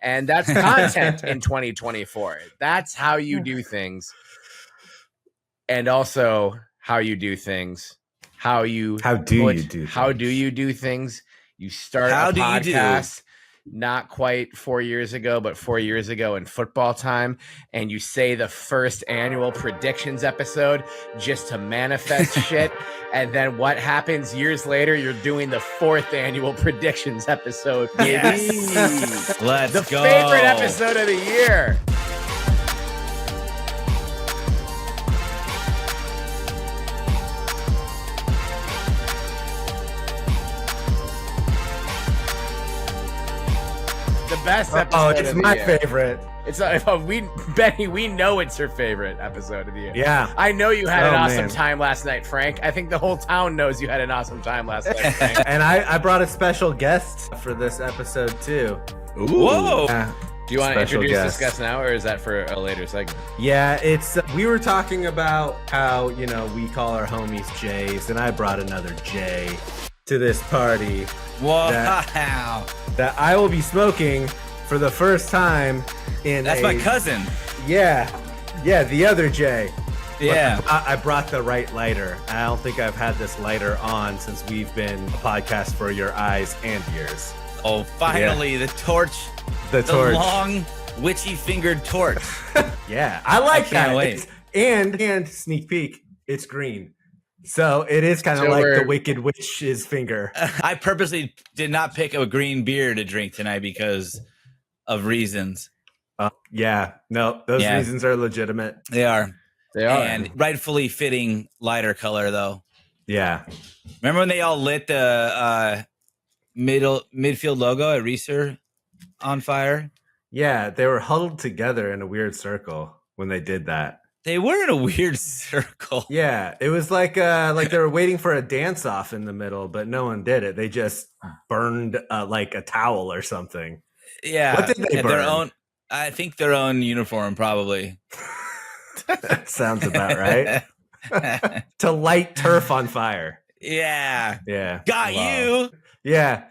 And that's content in 2024. That's how you do things. And also how you do things. How do you do things? You start a podcast not quite 4 years ago, but 4 years ago in football time, and you say the first annual predictions episode just to manifest shit. And then what happens years later? You're doing the fourth annual predictions episode. Yes. Let's go. The favorite episode of the year. The best episode. Oh, it's my favorite. It's Benny. We know it's your favorite episode of the year. Yeah, I know you had an awesome time last night, Frank. I think the whole town knows you had an awesome time last night, Frank. And I brought a special guest for this episode too. Ooh. Whoa! Do you want to introduce this guest now, or is that for a later segment? Yeah, it's we were talking about how we call our homies Jays, and I brought another Jay to this party. Wow! That I will be smoking for the first time in. That's my cousin. Yeah, the other Jay. Yeah, I brought the right lighter. I don't think I've had this lighter on since we've been a podcast for your eyes and ears. Oh, finally, the torch. The torch. Long, witchy-fingered torch. Yeah, I like that. Can't wait. And sneak peek, it's green. So it is kind of like the Wicked Witch's finger. I purposely did not pick a green beer to drink tonight because of reasons. Those reasons are legitimate. They are. And rightfully fitting lighter color, though. Yeah. Remember when they all lit the midfield logo at Reeser on fire? Yeah, they were huddled together in a weird circle when they did that. They were in a weird circle. Yeah, it was like they were waiting for a dance-off in the middle, but no one did it. They just burned like a towel or something. Yeah. What did they burn? I think their own uniform, probably. Sounds about right. To light turf on fire. Yeah. Yeah. Got you. Yeah.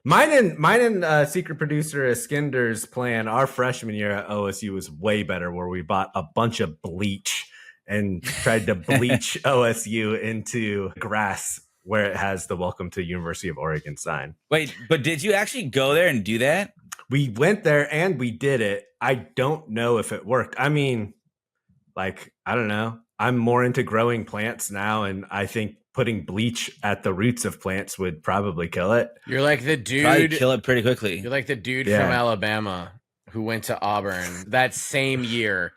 Mine and secret producer Iskinder's plan our freshman year at OSU was way better, where we bought a bunch of bleach and tried to bleach OSU into grass where it has the Welcome to University of Oregon sign. Wait, but did you actually go there and do that? We went there and we did it. I don't know if it worked. I mean, I don't know. I'm more into growing plants now, and I think putting bleach at the roots of plants would probably kill it. You're like the dude. Probably kill it pretty quickly. You're like the dude from Alabama who went to Auburn that same year.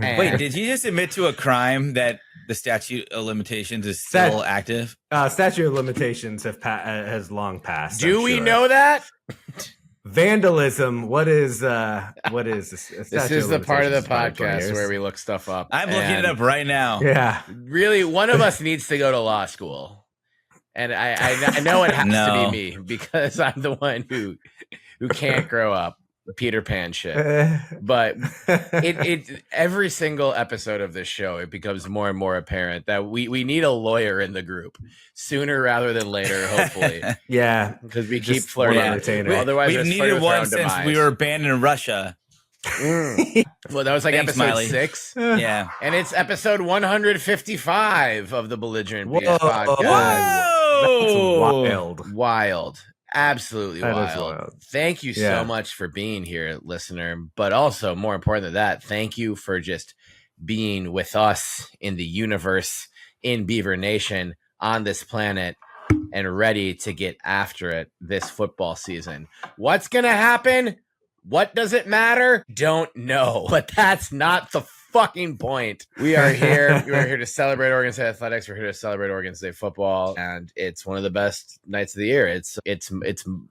Wait, did you just admit to a crime that the statute of limitations is still active? Statute of limitations has long passed. Do we know that? Vandalism. What is this? This is the part of the podcast where we look stuff up. I'm looking it up right now. Yeah. Really, one of us needs to go to law school. And I know it has to be me because I'm the one who can't grow up. Peter Pan shit. But it every single episode of this show, it becomes more and more apparent that we need a lawyer in the group sooner rather than later, hopefully. Yeah, because we keep flirting. Otherwise, we've needed one since we were banned in Russia. Well, that was like episode Smiley. 6. Yeah, and it's episode 155 of the Belligerent Beavs Podcast. That's wild. Absolutely wild. Thank you so much for being here, listener. But also, more important than that, thank you for just being with us in the universe, in Beaver Nation, on this planet, and ready to get after it this football season. What's going to happen? What does it matter? Don't know. But that's not the fucking point. We are here. We are here to celebrate Oregon State athletics. We're here to celebrate Oregon State football, and it's one of the best nights of the year. It's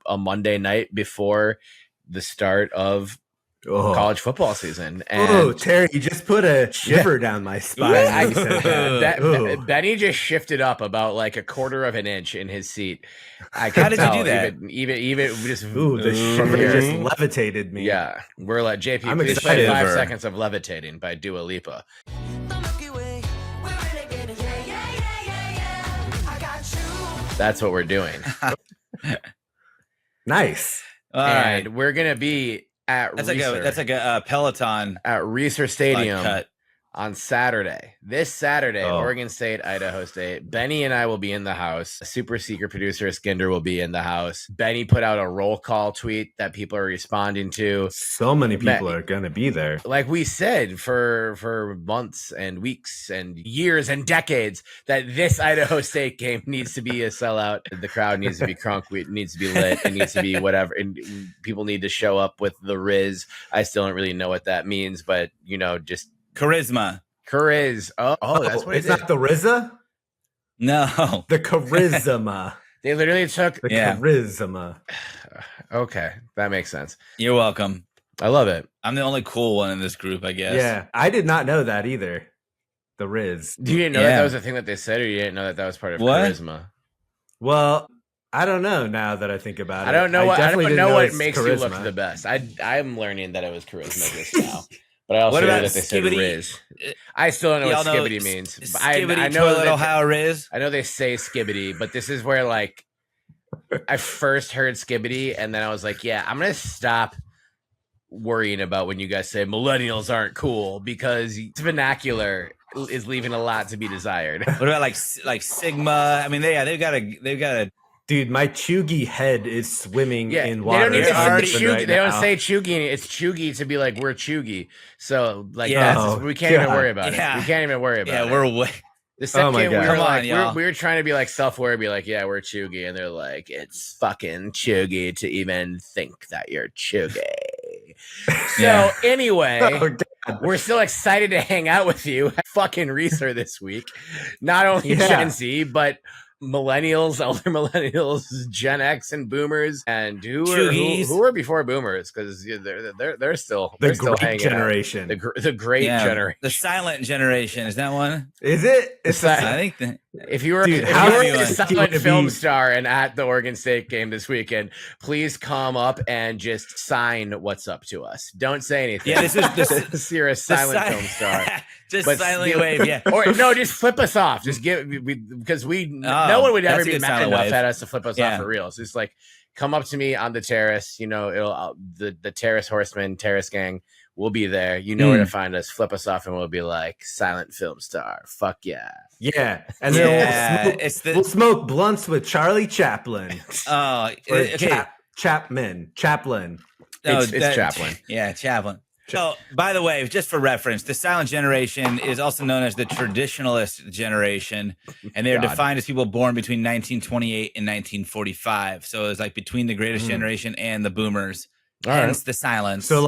a Monday night before the start of college football season. And Terry, you just put a shiver down my spine. Benny just shifted up about like a quarter of an inch in his seat. How did you do that? Even just the shiver just levitated me. Yeah, we're like JP. I'm please play 5 seconds of Levitating by Dua Lipa. That's what we're doing. Nice. All right, we're gonna be at that's like a Peloton at Reeser Stadium cut. on Saturday. This Saturday, Oregon State, Idaho State. Benny and I will be in the house. Super secret producer Skinder will be in the house. Benny put out a roll call tweet that people are responding to. So many people are going to be there. Like we said for months and weeks and years and decades that this Idaho State game needs to be a sellout. The crowd needs to be crunk. It needs to be lit. It needs to be whatever. And people need to show up with the Riz. I still don't really know what that means, but just charisma. That's what it's not the RZA? No. The charisma. They literally took the charisma. Okay, that makes sense. You're welcome. I love it. I'm the only cool one in this group, I guess. Yeah, I did not know that either. The Riz. You didn't know that was a thing that they said, or you didn't know that was part of charisma? Well, I don't know now that I think about it. I don't know what makes charisma. you look the best. I'm learning that it was charisma just now. But I also know that they said Riz. I still don't know what skibbity means. Skibbity, I know that Ohio Riz. I know they say skibbity, but this is where like I first heard skibbity, and then I was like, yeah, I'm gonna stop worrying about when you guys say millennials aren't cool because vernacular is leaving a lot to be desired. What about like Sigma? I mean, they've got a. Dude, my chuggy head is swimming in water. They don't even say they don't say chuggy. It's chuggy to be like, we're chuggy. So like we can't even worry about it. We can't even worry about it. Yeah, we're way. The second we were trying to be like self-aware, be like, yeah, we're chuggy, and they're like, it's fucking chuggy to even think that you're chuggy. So anyway, we're still excited to hang out with you. Fucking Reeser this week. Not only Gen Z, but millennials, elder millennials, Gen X, and boomers, and who were before boomers, because they're still hanging generation. Out. The great generation, the silent generation. Is that one? Is it? I think if you were a silent film star and at the Oregon State game this weekend, please come up and just sign what's up to us. Don't say anything. Yeah, this is you're a silent film star. Just silently wave, yeah. Or no, just flip us off. Just because no one would ever be mad enough at us to flip us off for real. So it's like, come up to me on the terrace. The terrace horseman, terrace gang will be there. You know where to find us. Flip us off, and we'll be like, silent film star. Fuck yeah. Yeah, and then we'll smoke blunts with Charlie Chaplin. Chaplin. No, it's Chaplin. Yeah, Chaplin. So, by the way, just for reference, the silent generation is also known as the traditionalist generation, and they are defined as people born between 1928 and 1945. So it's like between the greatest generation and the boomers, hence the silence. So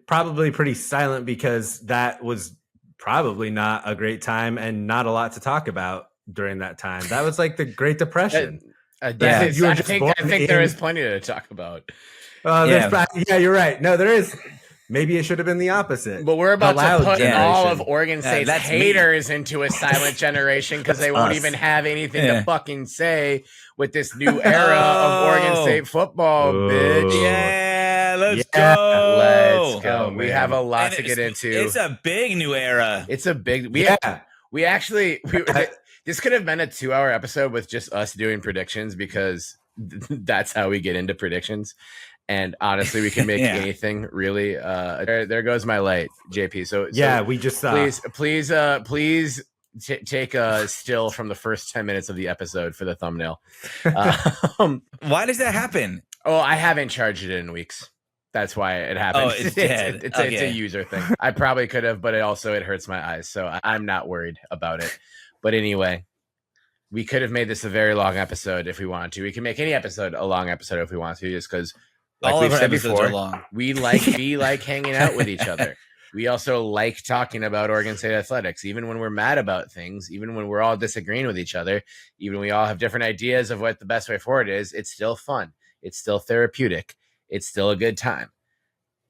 probably pretty silent because that was probably not a great time and not a lot to talk about during that time. That was like the Great Depression. I think there is plenty to talk about. You're right. No, there is. Maybe it should have been the opposite. But we're about to put all of Oregon State's haters into a silent generation because they won't even have anything to fucking say with this new era of Oregon State football, bitch. Yeah, let's go. Let's go. We have a lot to get into. It's a big new era. It's a big. We actually. This could have been a 2-hour episode with just us doing predictions because that's how we get into predictions. And honestly, we can make anything really. There goes my light, JP. So we just please take a still from the first 10 minutes of the episode for the thumbnail. Why does that happen? Oh, I haven't charged it in weeks. That's why it happened. Oh, it's dead. It's a user thing. I probably could have, but it hurts my eyes, so I'm not worried about it. But anyway, we could have made this a very long episode if we wanted to. We can make any episode a long episode if we want to, just because. Like we've said before, we like hanging out with each other. We also like talking about Oregon State athletics, even when we're mad about things, even when we're all disagreeing with each other, even when we all have different ideas of what the best way forward is. It's still fun. It's still therapeutic. It's still a good time.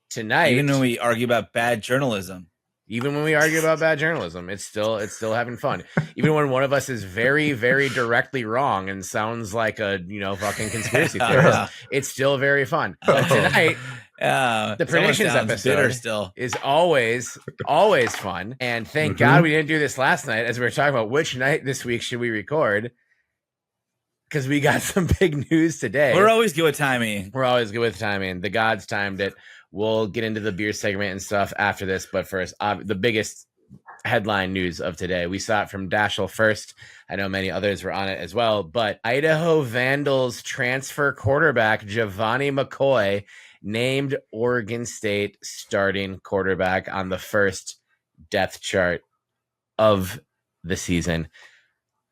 Tonight, even when we argue about bad journalism. It's still having fun. Even when one of us is very, very directly wrong and sounds like a fucking conspiracy theorist, it's still very fun. But tonight, the predictions episode is always fun. And thank God we didn't do this last night as we were talking about which night this week should we record. because we got some big news today. We're always good with timing. The gods timed it. We'll get into the beer segment and stuff after this. But first, the biggest headline news of today. We saw it from Dashel first. I know many others were on it as well. But Idaho Vandals transfer quarterback Gevani McCoy named Oregon State starting quarterback on the first depth chart of the season.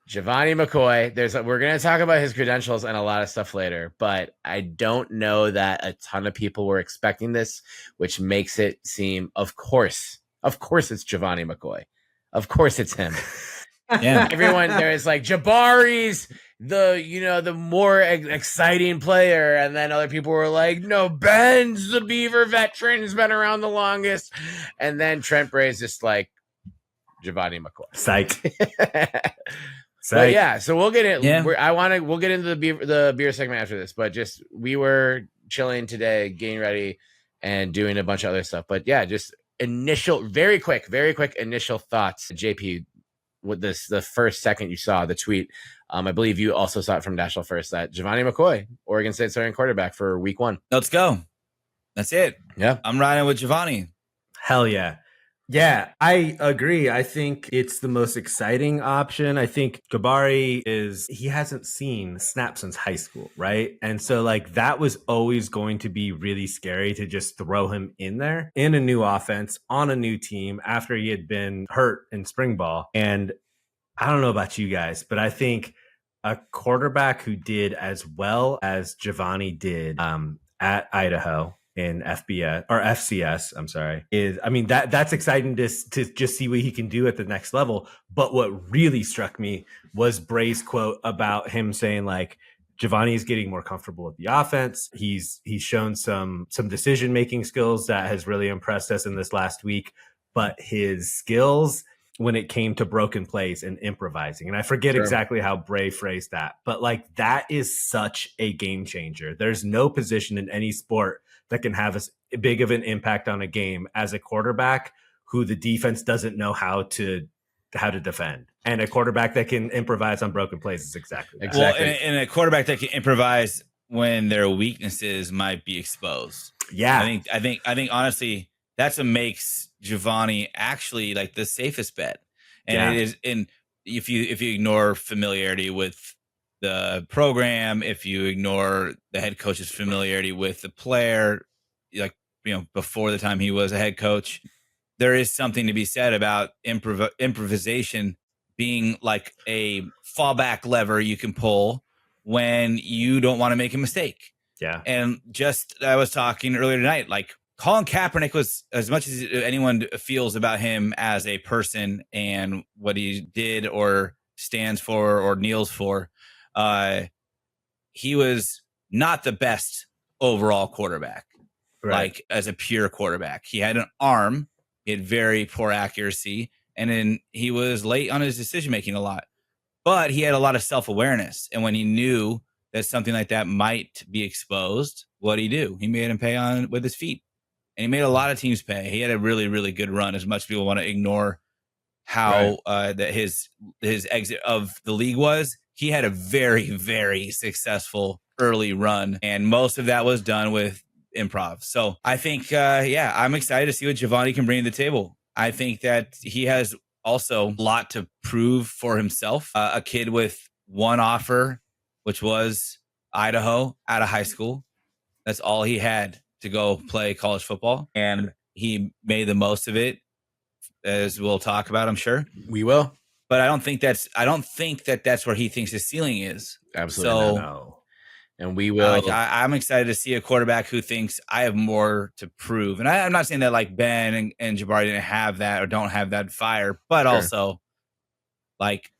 Gevani McCoy, we're going to talk about his credentials and a lot of stuff later, but I don't know that a ton of people were expecting this, which makes it seem, of course it's Gevani McCoy. Of course it's him. Yeah. Everyone there is like, Jabari's the more exciting player. And then other people were like, no, Ben's the Beaver veteran, has been around the longest. And then Trent Bray's just like, Gevani McCoy. Psych. But yeah, so we'll get in. Yeah. We'll get into the beer segment after this. But just we were chilling today, getting ready, and doing a bunch of other stuff. But yeah, just very quick initial thoughts. JP, with the first second you saw the tweet, I believe you also saw it from Dashel first, that Gevani McCoy, Oregon State starting quarterback for week 1. Let's go. That's it. Yeah, I'm riding with Gevani. Hell yeah. Yeah, I agree. I think it's the most exciting option. I think Jabari he hasn't seen snaps since high school, right? And so like that was always going to be really scary to just throw him in there in a new offense on a new team after he had been hurt in spring ball. And I don't know about you guys, but I think a quarterback who did as well as Gevani did at Idaho in FCS, I'm sorry, that's exciting to just see what he can do at the next level. But what really struck me was Bray's quote about him saying like, Gevani is getting more comfortable with the offense. He's shown some decision-making skills that has really impressed us in this last week, but his skills when it came to broken plays and improvising. And I forget exactly how Bray phrased that, but like that is such a game changer. There's no position in any sport that can have as big of an impact on a game as a quarterback who the defense doesn't know how to defend. And a quarterback that can improvise on broken plays is exactly that. Well, and a quarterback that can improvise when their weaknesses might be exposed. Yeah. I think honestly, that's what makes Gevani actually like the safest bet. And it is, and if you ignore familiarity with the program, if you ignore the head coach's familiarity with the player, like, before the time he was a head coach, there is something to be said about improvisation being like a fallback lever you can pull when you don't want to make a mistake. Yeah. And I was talking earlier tonight, like Colin Kaepernick was, as much as anyone feels about him as a person and what he did or stands for or kneels for, he was not the best overall quarterback, like as a pure quarterback. He had an arm, he had very poor accuracy, and then he was late on his decision-making a lot. But he had a lot of self-awareness. And when he knew that something like that might be exposed, what'd he do? He made him pay on with his feet. And he made a lot of teams pay. He had a really, really good run, as much as people want to ignore how that his exit of the league was. He had a very, very successful early run, and most of that was done with improv. So I think, I'm excited to see what Gevani can bring to the table. I think that he has also a lot to prove for himself. A kid with one offer, which was Idaho out of high school. That's all he had to go play college football, and he made the most of it, as we'll talk about, I'm sure. We will. But I don't think that's where he thinks his ceiling is. Absolutely no. And we will. I'm excited to see a quarterback who thinks I have more to prove. And I'm not saying that like Ben and Jabari didn't have that or don't have that fire, but also like,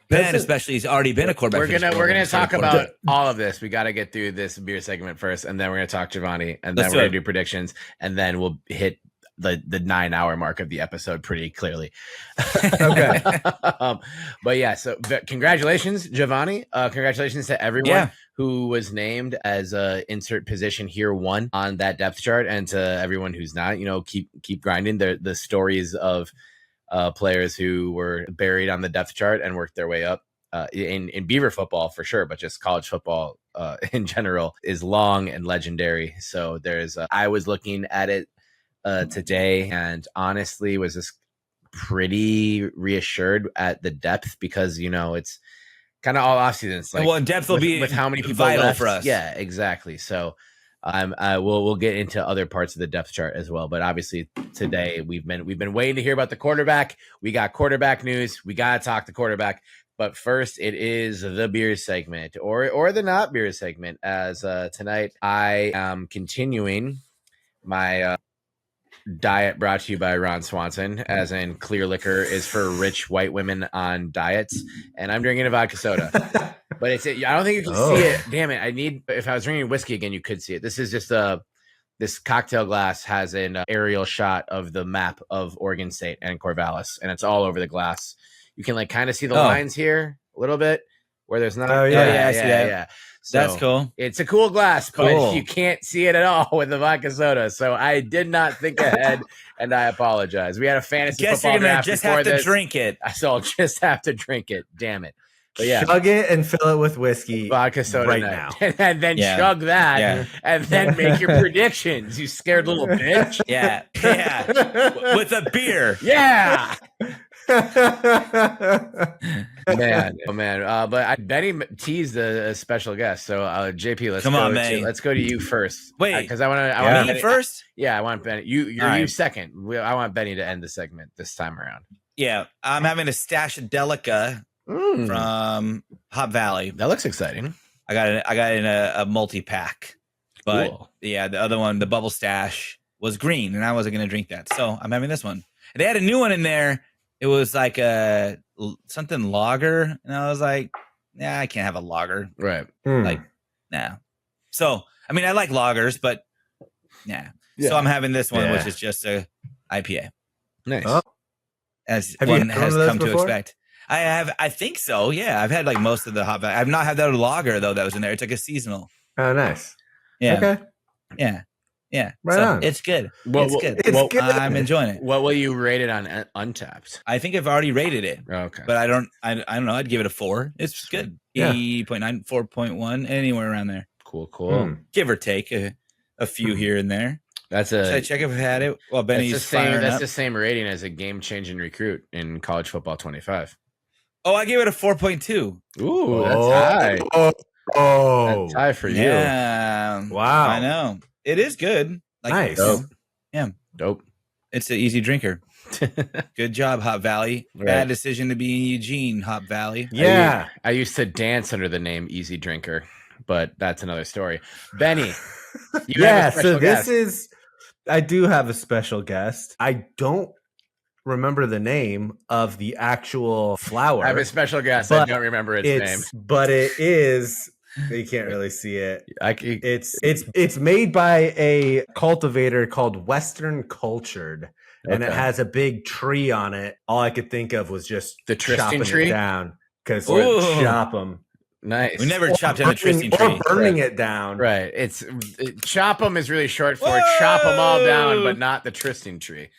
Ben especially has already been a quarterback. We're gonna talk about all of this. We got to get through this beer segment first, and then we're gonna talk Gevani, and then we're gonna do predictions, and then we'll hit the 9-hour mark of the episode pretty clearly. Okay. But yeah, so congratulations, Gevani. Congratulations to everyone who was named as insert position here 1 on that depth chart, and to everyone who's not, keep grinding. The stories of players who were buried on the depth chart and worked their way up in Beaver football for sure, but just college football in general is long and legendary. So I was looking at it today, and honestly was just pretty reassured at the depth, because it's kind of all off season. It's like, depth will be with how many people vital left. for us. Yeah, exactly. So we'll get into other parts of the depth chart as well. But obviously today we've been waiting to hear about the quarterback. We got quarterback news. We got to talk the quarterback. But first, it is the beer segment, or the not beer segment, as tonight I am continuing my diet brought to you by Ron Swanson, as in clear liquor is for rich white women on diets, and I'm drinking a vodka soda. But I don't think you can see it. Damn it! If I was drinking whiskey again, you could see it. This is just this cocktail glass has an aerial shot of the map of Oregon State and Corvallis, and it's all over the glass. You can kind of see the lines here a little bit where there's not. Yeah. So that's cool. It's a cool glass, but you can't see it at all with the vodka soda. So I did not think ahead, and I apologize. We had a fantasy football draft just before have to this. drink it. So I'll just have to drink it. Damn it. But yeah, chug it and fill it with whiskey, vodka soda right night. now, and then chug that, and then make your predictions. You scared little bitch. Yeah, with a beer. Yeah. man. But Benny teased a special guest, so JP, let's go to you first. Wait, because I want me first. Yeah, I want Benny. You second. I want Benny to end the segment this time around. Yeah, I'm having a Stashadelica from Hop Valley. That looks exciting. I got it in a multi-pack, but cool. Yeah, the other one, the Bubble Stash, was green, and I wasn't going to drink that, so I'm having this one. And they had a new one in there. It was like something lager, and I was like, "Yeah, I can't have a lager." Right? Nah. So, I mean, I like lagers, but yeah. So I'm having this one, which is just a IPA. Nice. As one has come to expect. I have. I think so. Yeah, I've had most of the hot. I've not had that lager though. That was in there. It's like a seasonal. Oh, nice. Yeah. Okay. Yeah. Right on. It's good. It's good. I'm enjoying it. What will you rate it on Untapped? I think I've already rated it. Okay. But I don't know. I'd give it a 4. It's good. 8.9, 4.1, anywhere around there. Cool. Give or take a few here and there. Should I check if I've had it? Well, Benny's firing That's up. the same rating as a game-changing recruit in college football 25. Oh, I gave it a 4.2. Ooh, that's high. That's high for you. Yeah. Wow. I know. It is good. Nice. Dope. Yeah. Dope. It's an easy drinker. Good job, Hop Valley. Right. Bad decision to be in Eugene, Hop Valley. Yeah. I used to dance under the name Easy Drinker, but that's another story. Benny, you have a special guest. I do have a special guest. I don't remember the name of the actual flower. I have a special guest. I don't remember its name. But it is... You can't really see it. It's made by a cultivator called Western Cultured, and it has a big tree on it. All I could think of was just the Tristan chopping tree it down, because chop them. Nice. We never chopped down a Tristan tree. Or burning it down. Right. Chop them is really short for chop them all down, but not the Tristan tree.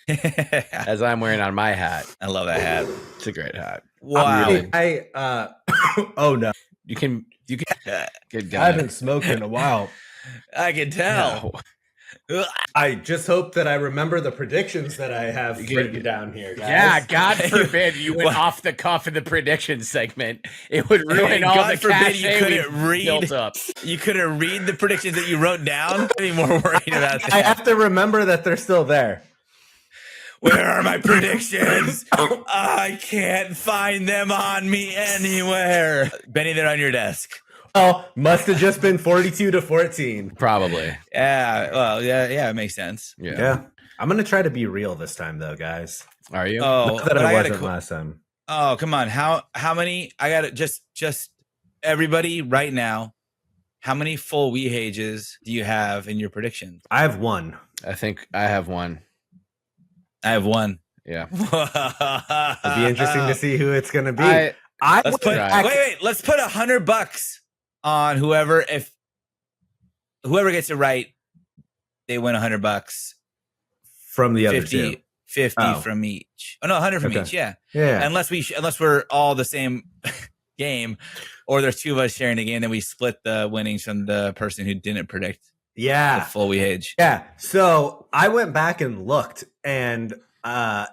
As I'm wearing on my hat. I love that hat. It's a great hat. Wow. Oh no. You can good guy. I haven't smoked in a while. I can tell. No. I just hope that I remember the predictions that I have written down here, guys. Yeah, God forbid you went off the cuff in the prediction segment. It would ruin all God the forbid cachet you couldn't read. Up. You couldn't read the predictions that you wrote down. I'd be more worried about that. I have to remember that they're still there. Where are my predictions? I can't find them on me anywhere. Benny, they're on your desk. Oh, must have just been 42-14. Probably. Yeah. Well, yeah, it makes sense. Yeah. I'm going to try to be real this time, though, guys. Are you? Oh, Not that I wasn't last time. Oh, come on. How many? I got it. Just everybody right now. How many full Weehages do you have in your predictions? I have one. I think I have one. I have one. Yeah. It'd be interesting to see who it's going to be. Wait. Let's put $100 on whoever. If whoever gets it right, they win $100 from the other 50 from each. Oh no, 100 from each. Yeah. Yeah. Unless we're all the same game, or there's two of us sharing the game, then we split the winnings from the person who didn't predict the full wage. Yeah. So I went back and looked, and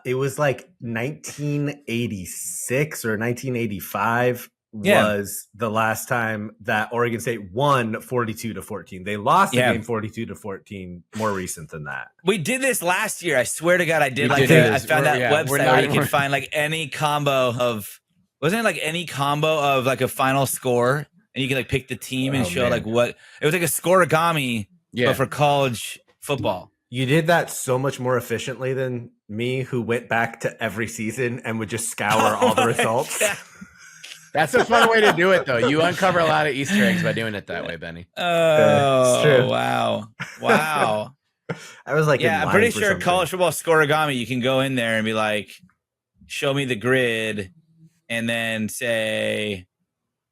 it was like 1986 or 1985 was the last time that Oregon State won 42-14. They lost the game 42-14 more recent than that. We did this last year. I swear to God, I did. I found that website where you can find like any combo of, wasn't it like any combo of like a final score, and you can like pick the team and show like what it was, like a scoregami, but for college football. You did that so much more efficiently than me, who went back to every season and would just scour all the results. God. That's a fun way to do it, though. You uncover a lot of Easter eggs by doing it that way, Benny. Oh, wow. I was like, I'm pretty sure college football scoregami, you can go in there and be like, show me the grid, and then say,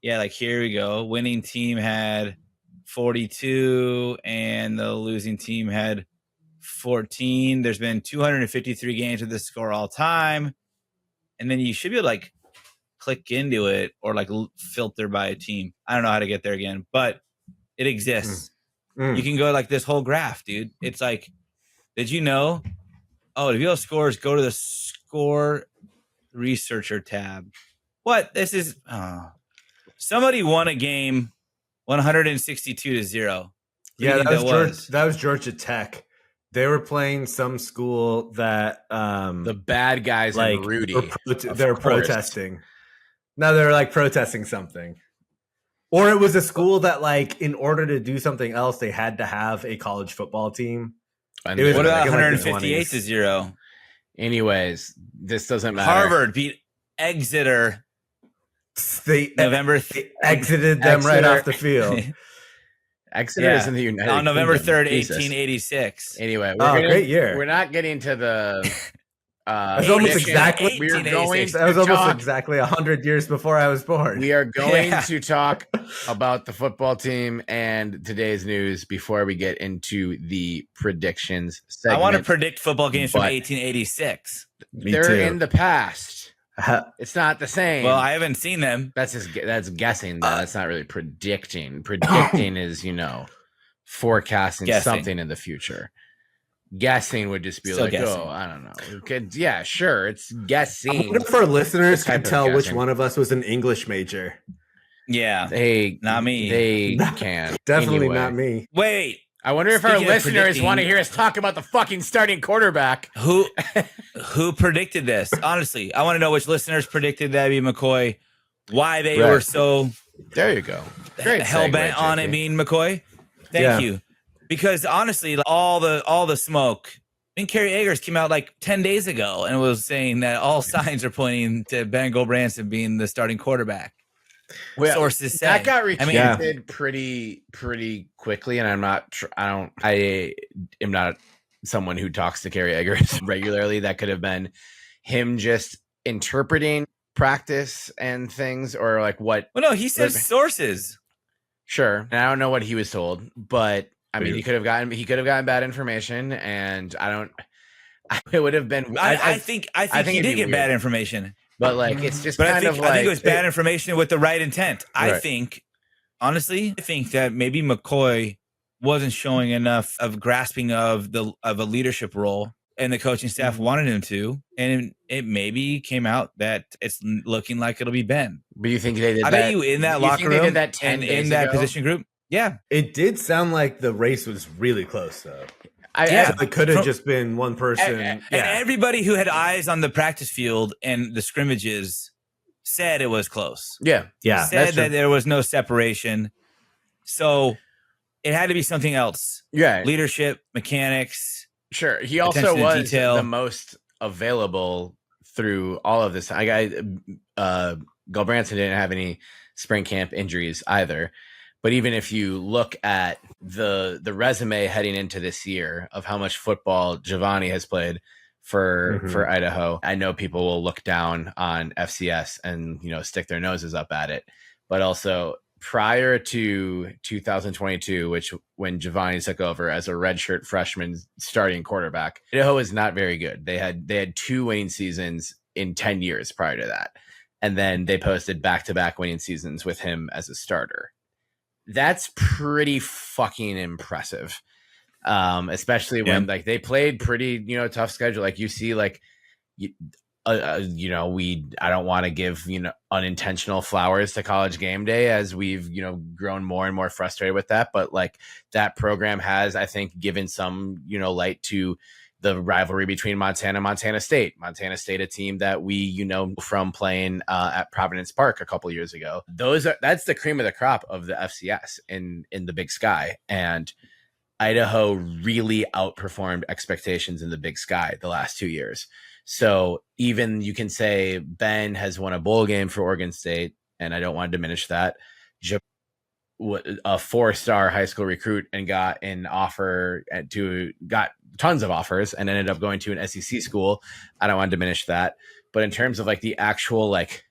like, here we go. Winning team had 42 and the losing team had 14. There's been 253 games with this score all time. And then you should be able to like click into it or like filter by a team. I don't know how to get there again, but it exists. You can go like this whole graph, dude. It's like, did you know? Oh, to view scores, go to the score researcher tab. What? This is somebody won a game 162-0. Yeah, that was Georgia Tech. They were playing some school that the bad guys like in Rudy. They're protesting. No, they're like protesting something. Or it was a school that, like, in order to do something else, they had to have a college football team. What about 158-0? Anyways, this doesn't matter. Harvard beat Exeter. They exited them right off the field. Exeter is in the United on November 3rd, Jesus. 1886. Anyway, great year. We're not getting to the. That was almost exactly. That was almost exactly 100 years before I was born. We are going to talk about the football team and today's news before we get into the predictions segment. I want to predict football games from 1886. They're in the past. It's not the same. Well, I haven't seen them. That's guessing. That's not really predicting. Predicting is, forecasting something in the future. Guessing would just be still like, guessing. I don't know. Yeah, sure. It's guessing. I wonder if our listeners can tell which one of us was an English major. Yeah. Not me. They can. Definitely not me. Wait. I wonder if our listeners want to hear us talk about the fucking starting quarterback. Who predicted this? Honestly, I want to know which listeners predicted Gevani McCoy, why they were so there you go. Hell bent on it being McCoy. Thank you. Because honestly, all the smoke. I think Kerry Eggers came out like 10 days ago and was saying that all signs are pointing to Ben Gulbranson being the starting quarterback. Well, sources say that got recanted pretty quickly, and I am not someone who talks to Kerry Eggers regularly. That could have been him just interpreting practice and things, or like what? Well, no, he says sources. Sure, and I don't know what he was told, but I mean, he could have gotten bad information, and it would have been. I think he did get bad information. But like, it's just I think it was bad information with the right intent. I think that maybe McCoy wasn't showing enough of grasping of a leadership role, and the coaching staff wanted him to, and it maybe came out that it's looking like it'll be Ben. But you think they did? I bet you in that locker room did that and in that position group. Yeah, it did sound like the race was really close, though. It could have just been one person. And everybody who had eyes on the practice field and the scrimmages said it was close. Yeah. Said that there was no separation. So it had to be something else. Yeah. Leadership, mechanics. Sure. He also was the most available through all of this. Gulbranson didn't have any spring camp injuries either. But even if you look at the resume heading into this year of how much football Gevani has played for Idaho, I know people will look down on FCS and stick their noses up at it. But also prior to 2022, when Gevani took over as a redshirt freshman starting quarterback, Idaho is not very good. They had 2 winning seasons in 10 years prior to that. And then they posted back-to-back winning seasons with him as a starter. That's pretty fucking impressive. Especially when like they played pretty, tough schedule. Like you see, like, I don't want to give, unintentional flowers to College Game Day as we've, grown more and more frustrated with that. But like that program has, I think, given some, light to the rivalry between Montana and Montana State. Montana State, a team that we, from playing at Providence Park a couple years ago. That's the cream of the crop of the FCS in the Big Sky. And Idaho really outperformed expectations in the Big Sky the last 2 years. So even you can say Ben has won a bowl game for Oregon State, and I don't want to diminish that. A 4-star high school recruit and got tons of offers and ended up going to an SEC school. I don't want to diminish that. But in terms of like the actual like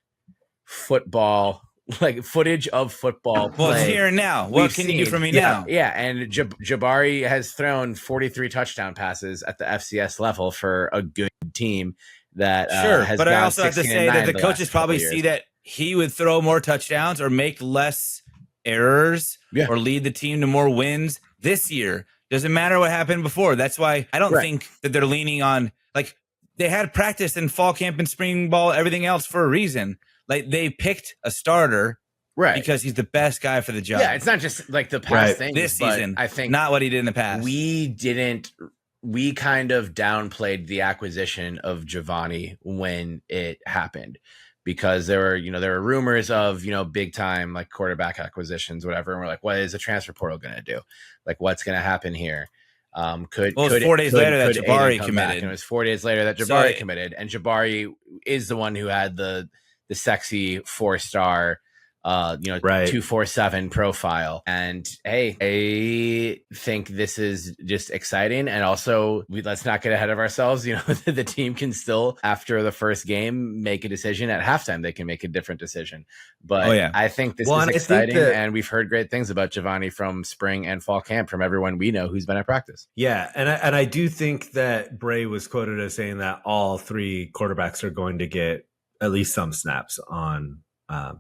football, like footage of football play, well, it's here and now. What can you do for me now? Yeah, and Jabari has thrown 43 touchdown passes at the FCS level for a good team that has. But I also have to say that the coaches probably see that he would throw more touchdowns or make less errors or lead the team to more wins this year. Doesn't matter what happened before. That's why I don't think that they're leaning on, like, they had practice in fall camp and spring ball, everything else for a reason. Like they picked a starter because he's the best guy for the job. Yeah, it's not just like the past thing this season. I think not what he did in the past. We kind of downplayed the acquisition of Gevani when it happened, because there were rumors of, big time like quarterback acquisitions, whatever. And we're like, what is the transfer portal going to do? Like, what's going to happen here? It was 4 days later that Jabari committed. And it was 4 days later that Jabari committed. And Jabari is the one who had the sexy 4-star 247 profile. And hey, I think this is just exciting. And also, let's not get ahead of ourselves. The team can still, after the first game, make a decision. At halftime, they can make a different decision. But I think this is exciting. And we've heard great things about Gevani from spring and fall camp from everyone we know who's been at practice. Yeah. And I do think that Bray was quoted as saying that all 3 quarterbacks are going to get at least some snaps on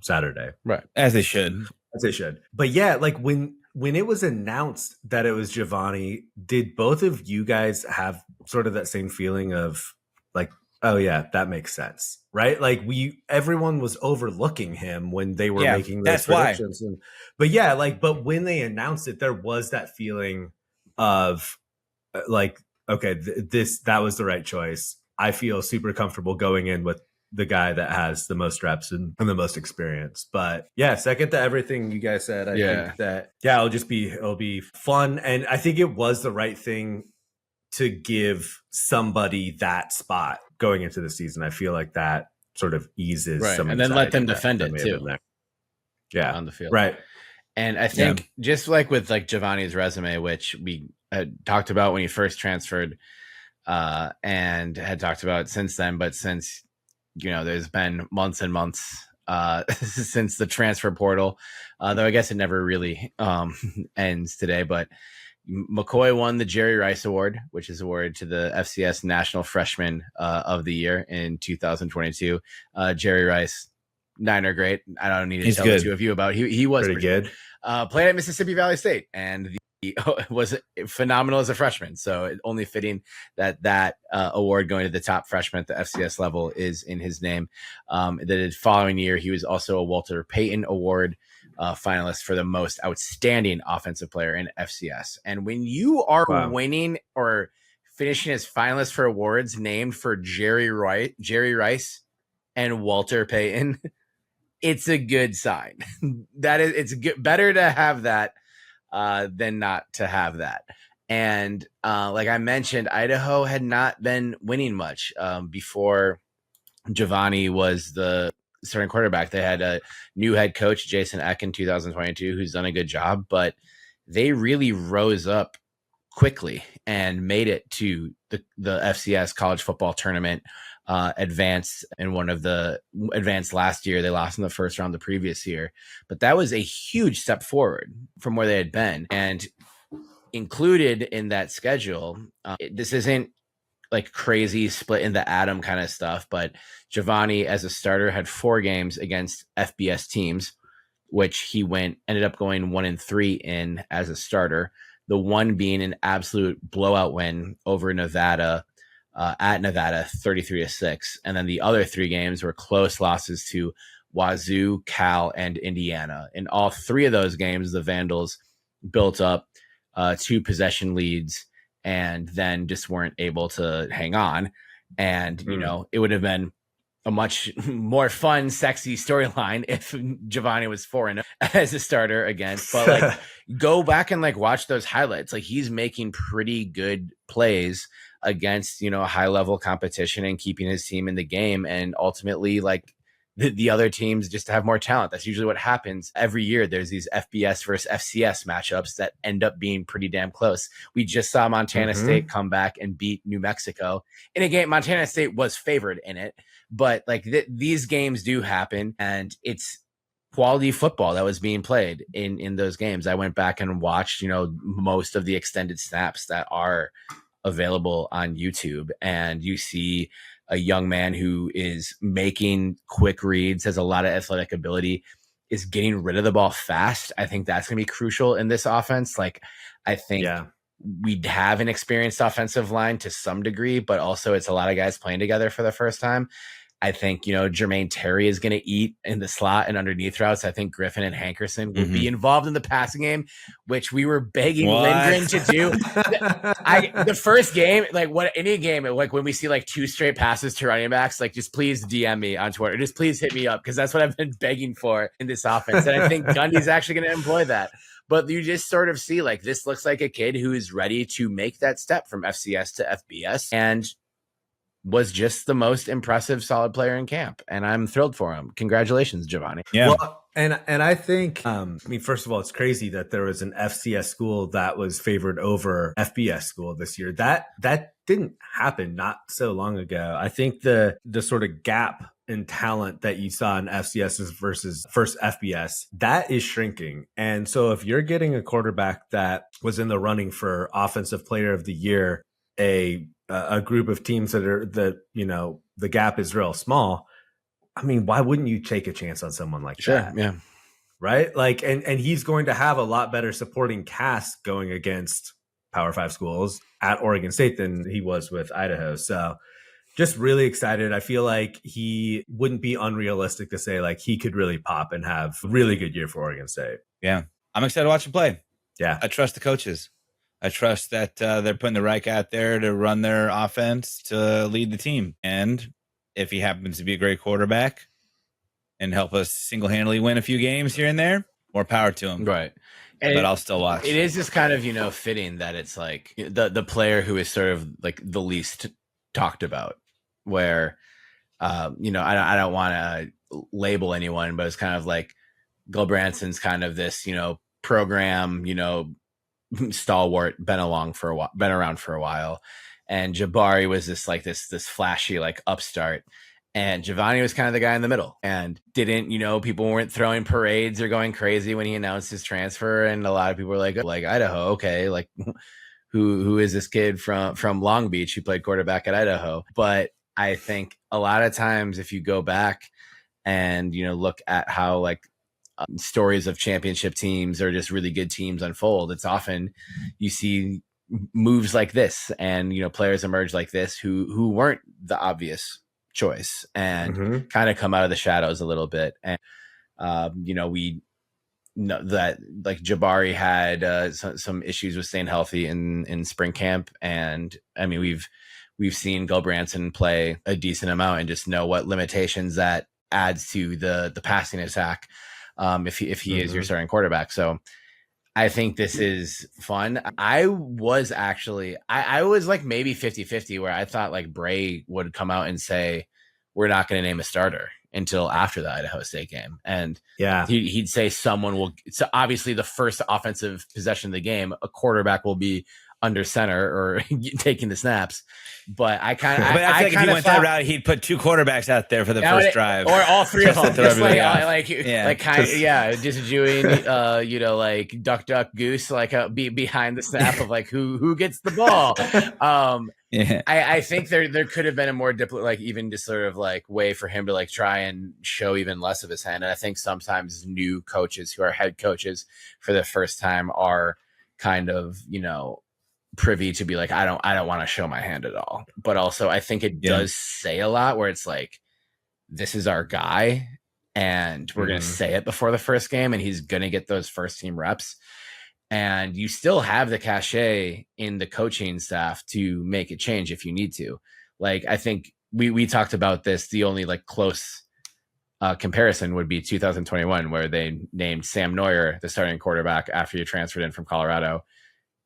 Saturday. Right. As they should. But yeah, like when it was announced that it was Gevani, did both of you guys have sort of that same feeling of like, oh yeah, that makes sense, right? Like everyone was overlooking him when they were making those predictions. But when they announced it, there was that feeling of like, okay, that was the right choice. I feel super comfortable going in with the guy that has the most reps and the most experience. But yeah, second to everything you guys said. I think that it'll be fun. And I think it was the right thing to give somebody that spot going into the season. I feel like that sort of eases some and then let them defend it too. Yeah. On the field. Right. And I think just like with like Giovanni's resume, which we talked about when he first transferred and had talked about since then, but since there's been months and months since the transfer portal, though I guess it never really ends today. But McCoy won the Jerry Rice Award, which is awarded to the FCS National Freshman of the Year in 2022. Jerry Rice, Niner great. I don't need to tell the two of you about. He was pretty good. Played at Mississippi Valley State and was phenomenal as a freshman. So it's only fitting that award going to the top freshman at the FCS level is in his name. The following year, he was also a Walter Payton Award finalist for the most outstanding offensive player in FCS. And when you are winning or finishing as finalist for awards named for Jerry Rice and Walter Payton, it's a good sign. It's better to have that than not to have that. And like I mentioned, Idaho had not been winning much before Gevani was the starting quarterback. They had a new head coach, Jason Eck, in 2022, who's done a good job, but they really rose up quickly and made it to the FCS college football tournament, advanced last year. They lost in the first round the previous year, but that was a huge step forward from where they had been. And included in that schedule, this isn't like crazy split in the atom kind of stuff, but Gevani as a starter had 4 games against FBS teams, which he ended up going 1-3 in as a starter. The one being an absolute blowout win over Nevada at Nevada, 33-6. And then the other 3 games were close losses to Wazoo, Cal, and Indiana. In all 3 of those games, the Vandals built up 2 possession leads and then just weren't able to hang on. And, you know, it would have been a much more fun, sexy storyline if Gevani was 4-0 as a starter against. But like, go back and like watch those highlights. Like, he's making pretty good plays against, you know, high level competition and keeping his team in the game. And ultimately, like, the other teams just have more talent. That's usually what happens every year. There's these FBS versus FCS matchups that end up being pretty damn close. We just saw Montana State come back and beat New Mexico in a game. Montana State was favored in it, but like these games do happen, and it's quality football that was being played in those games. I went back and watched, you know, most of the extended snaps that are available on YouTube, and you see a young man who is making quick reads, has a lot of athletic ability, is getting rid of the ball fast. I think that's going to be crucial in this offense. Like, I think we'd have an experienced offensive line to some degree, but also it's a lot of guys playing together for the first time. I think, you know, Jermaine Terry is going to eat in the slot and underneath routes. I think Griffin and Hankerson will be involved in the passing game, which we were begging Lindgren to do. The first game, like any game, like when we see like 2 straight passes to running backs, like just please DM me on Twitter. Just please hit me up, because that's what I've been begging for in this offense. And I think Gundy's actually going to employ that. But you just sort of see like this looks like a kid who is ready to make that step from FCS to FBS, and was just the most impressive solid player in camp. And I'm thrilled for him. Congratulations, Gevani. Yeah. Well, and I think, I mean, first of all, it's crazy that there was an FCS school that was favored over FBS school this year. That didn't happen not so long ago. I think the sort of gap in talent that you saw in FCS versus first FBS, that is shrinking. And so if you're getting a quarterback that was in the running for Offensive Player of the Year, a group of teams that you know, the gap is real small, I mean, why wouldn't you take a chance on someone like that? Yeah. Right. Like, and he's going to have a lot better supporting cast going against Power 5 schools at Oregon State than he was with Idaho. So just really excited. I feel like he wouldn't be unrealistic to say like he could really pop and have a really good year for Oregon State. Yeah. I'm excited to watch him play. Yeah. I trust the coaches. I trust that they're putting the right guy out there to run their offense, to lead the team. And if he happens to be a great quarterback and help us single-handedly win a few games here and there, more power to him. Right. But I'll still watch. It is just kind of, you know, fitting that it's like the player who is sort of like the least talked about, where, you know, I don't want to label anyone, but it's kind of like Gulbranson's kind of this, you know, program, you know, stalwart, been around for a while, and Jabari was this flashy like upstart, and Gevani was kind of the guy in the middle, and didn't, you know, people weren't throwing parades or going crazy when he announced his transfer, and a lot of people were like Idaho, okay, like who is this kid from Long Beach who played quarterback at Idaho? But I think a lot of times if you go back and, you know, look at how like stories of championship teams or just really good teams unfold, it's often you see moves like this, and, you know, players emerge like this who weren't the obvious choice and kind of come out of the shadows a little bit. And you know, we know that like Jabari had some issues with staying healthy in spring camp, and I mean we've seen Gulbranson play a decent amount and just know what limitations that adds to the passing attack if he is your starting quarterback. So I think this is fun. I was like maybe 50-50, where I thought like Bray would come out and say, we're not going to name a starter until after the Idaho State game. And yeah, he'd say someone will. So obviously the first offensive possession of the game, a quarterback will be under center or taking the snaps. But I kind of, but I feel like if he went that route, he'd put 2 quarterbacks out there for the first drive, or all 3 of them, just just just doing, like duck, goose, like be behind the snap of like who gets the ball. I think there could have been a more even just sort of like way for him to like try and show even less of his hand. And I think sometimes new coaches who are head coaches for the first time are kind of, privy to be like, I don't want to show my hand at all. But also I think it does say a lot where it's like, this is our guy and we're going to say it before the first game and he's going to get those first team reps. And you still have the cachet in the coaching staff to make a change if you need to. Like, I think we talked about this. The only like close comparison would be 2021, where they named Sam Neuer the starting quarterback after he transferred in from Colorado.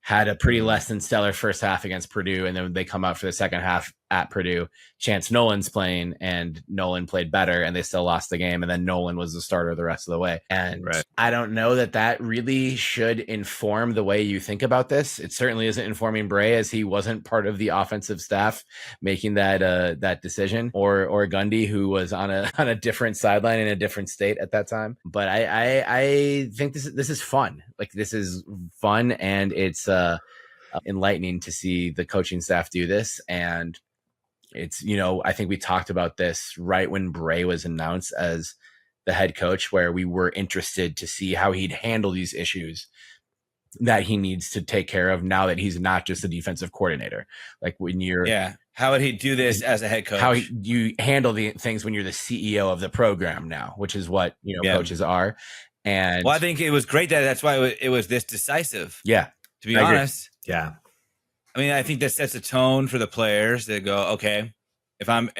Had a pretty less than stellar first half against Purdue, and then they come out for the second half at Purdue. Chance Nolan's playing, and Nolan played better, and they still lost the game. And then Nolan was the starter the rest of the way. And I don't know that really should inform the way you think about this. It certainly isn't informing Bray, as he wasn't part of the offensive staff making that decision, or Gundy, who was on a different sideline in a different state at that time. But I think this is fun. Like, this is fun, and it's enlightening to see the coaching staff do this. And it's, I think we talked about this right when Bray was announced as the head coach, where we were interested to see how he'd handle these issues that he needs to take care of now that he's not just a defensive coordinator. Like, when you're how would he do this as a head coach? How you handle the things when you're the CEO of the program now, which is what coaches are. And I think it was great that's why it was this decisive. Yeah, to be honest. Yeah. I mean, I think that sets a tone for the players that go, okay, if I'm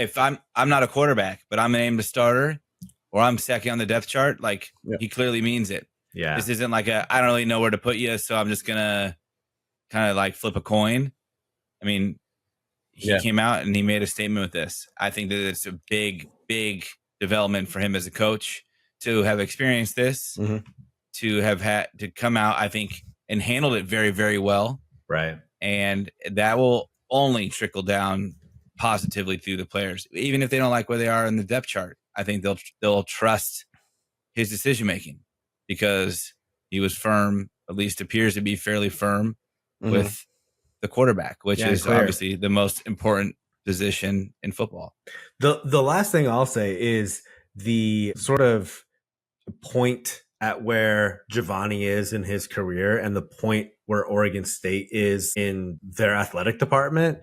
not a quarterback, but I'm named a starter, or I'm second on the depth chart, like he clearly means it. Yeah. This isn't like I don't really know where to put you, so I'm just gonna kind of like flip a coin. I mean, he came out and he made a statement with this. I think that it's a big, big development for him as a coach to have experienced this, to have had to come out, I think, and handled it very, very well. Right. And that will only trickle down positively through the players, even if they don't like where they are in the depth chart. I think they'll trust his decision making, because he was firm, at least appears to be fairly firm with the quarterback, which is obviously the most important position in football. The last thing I'll say is the sort of point at where Gevani is in his career and the point where Oregon State is in their athletic department.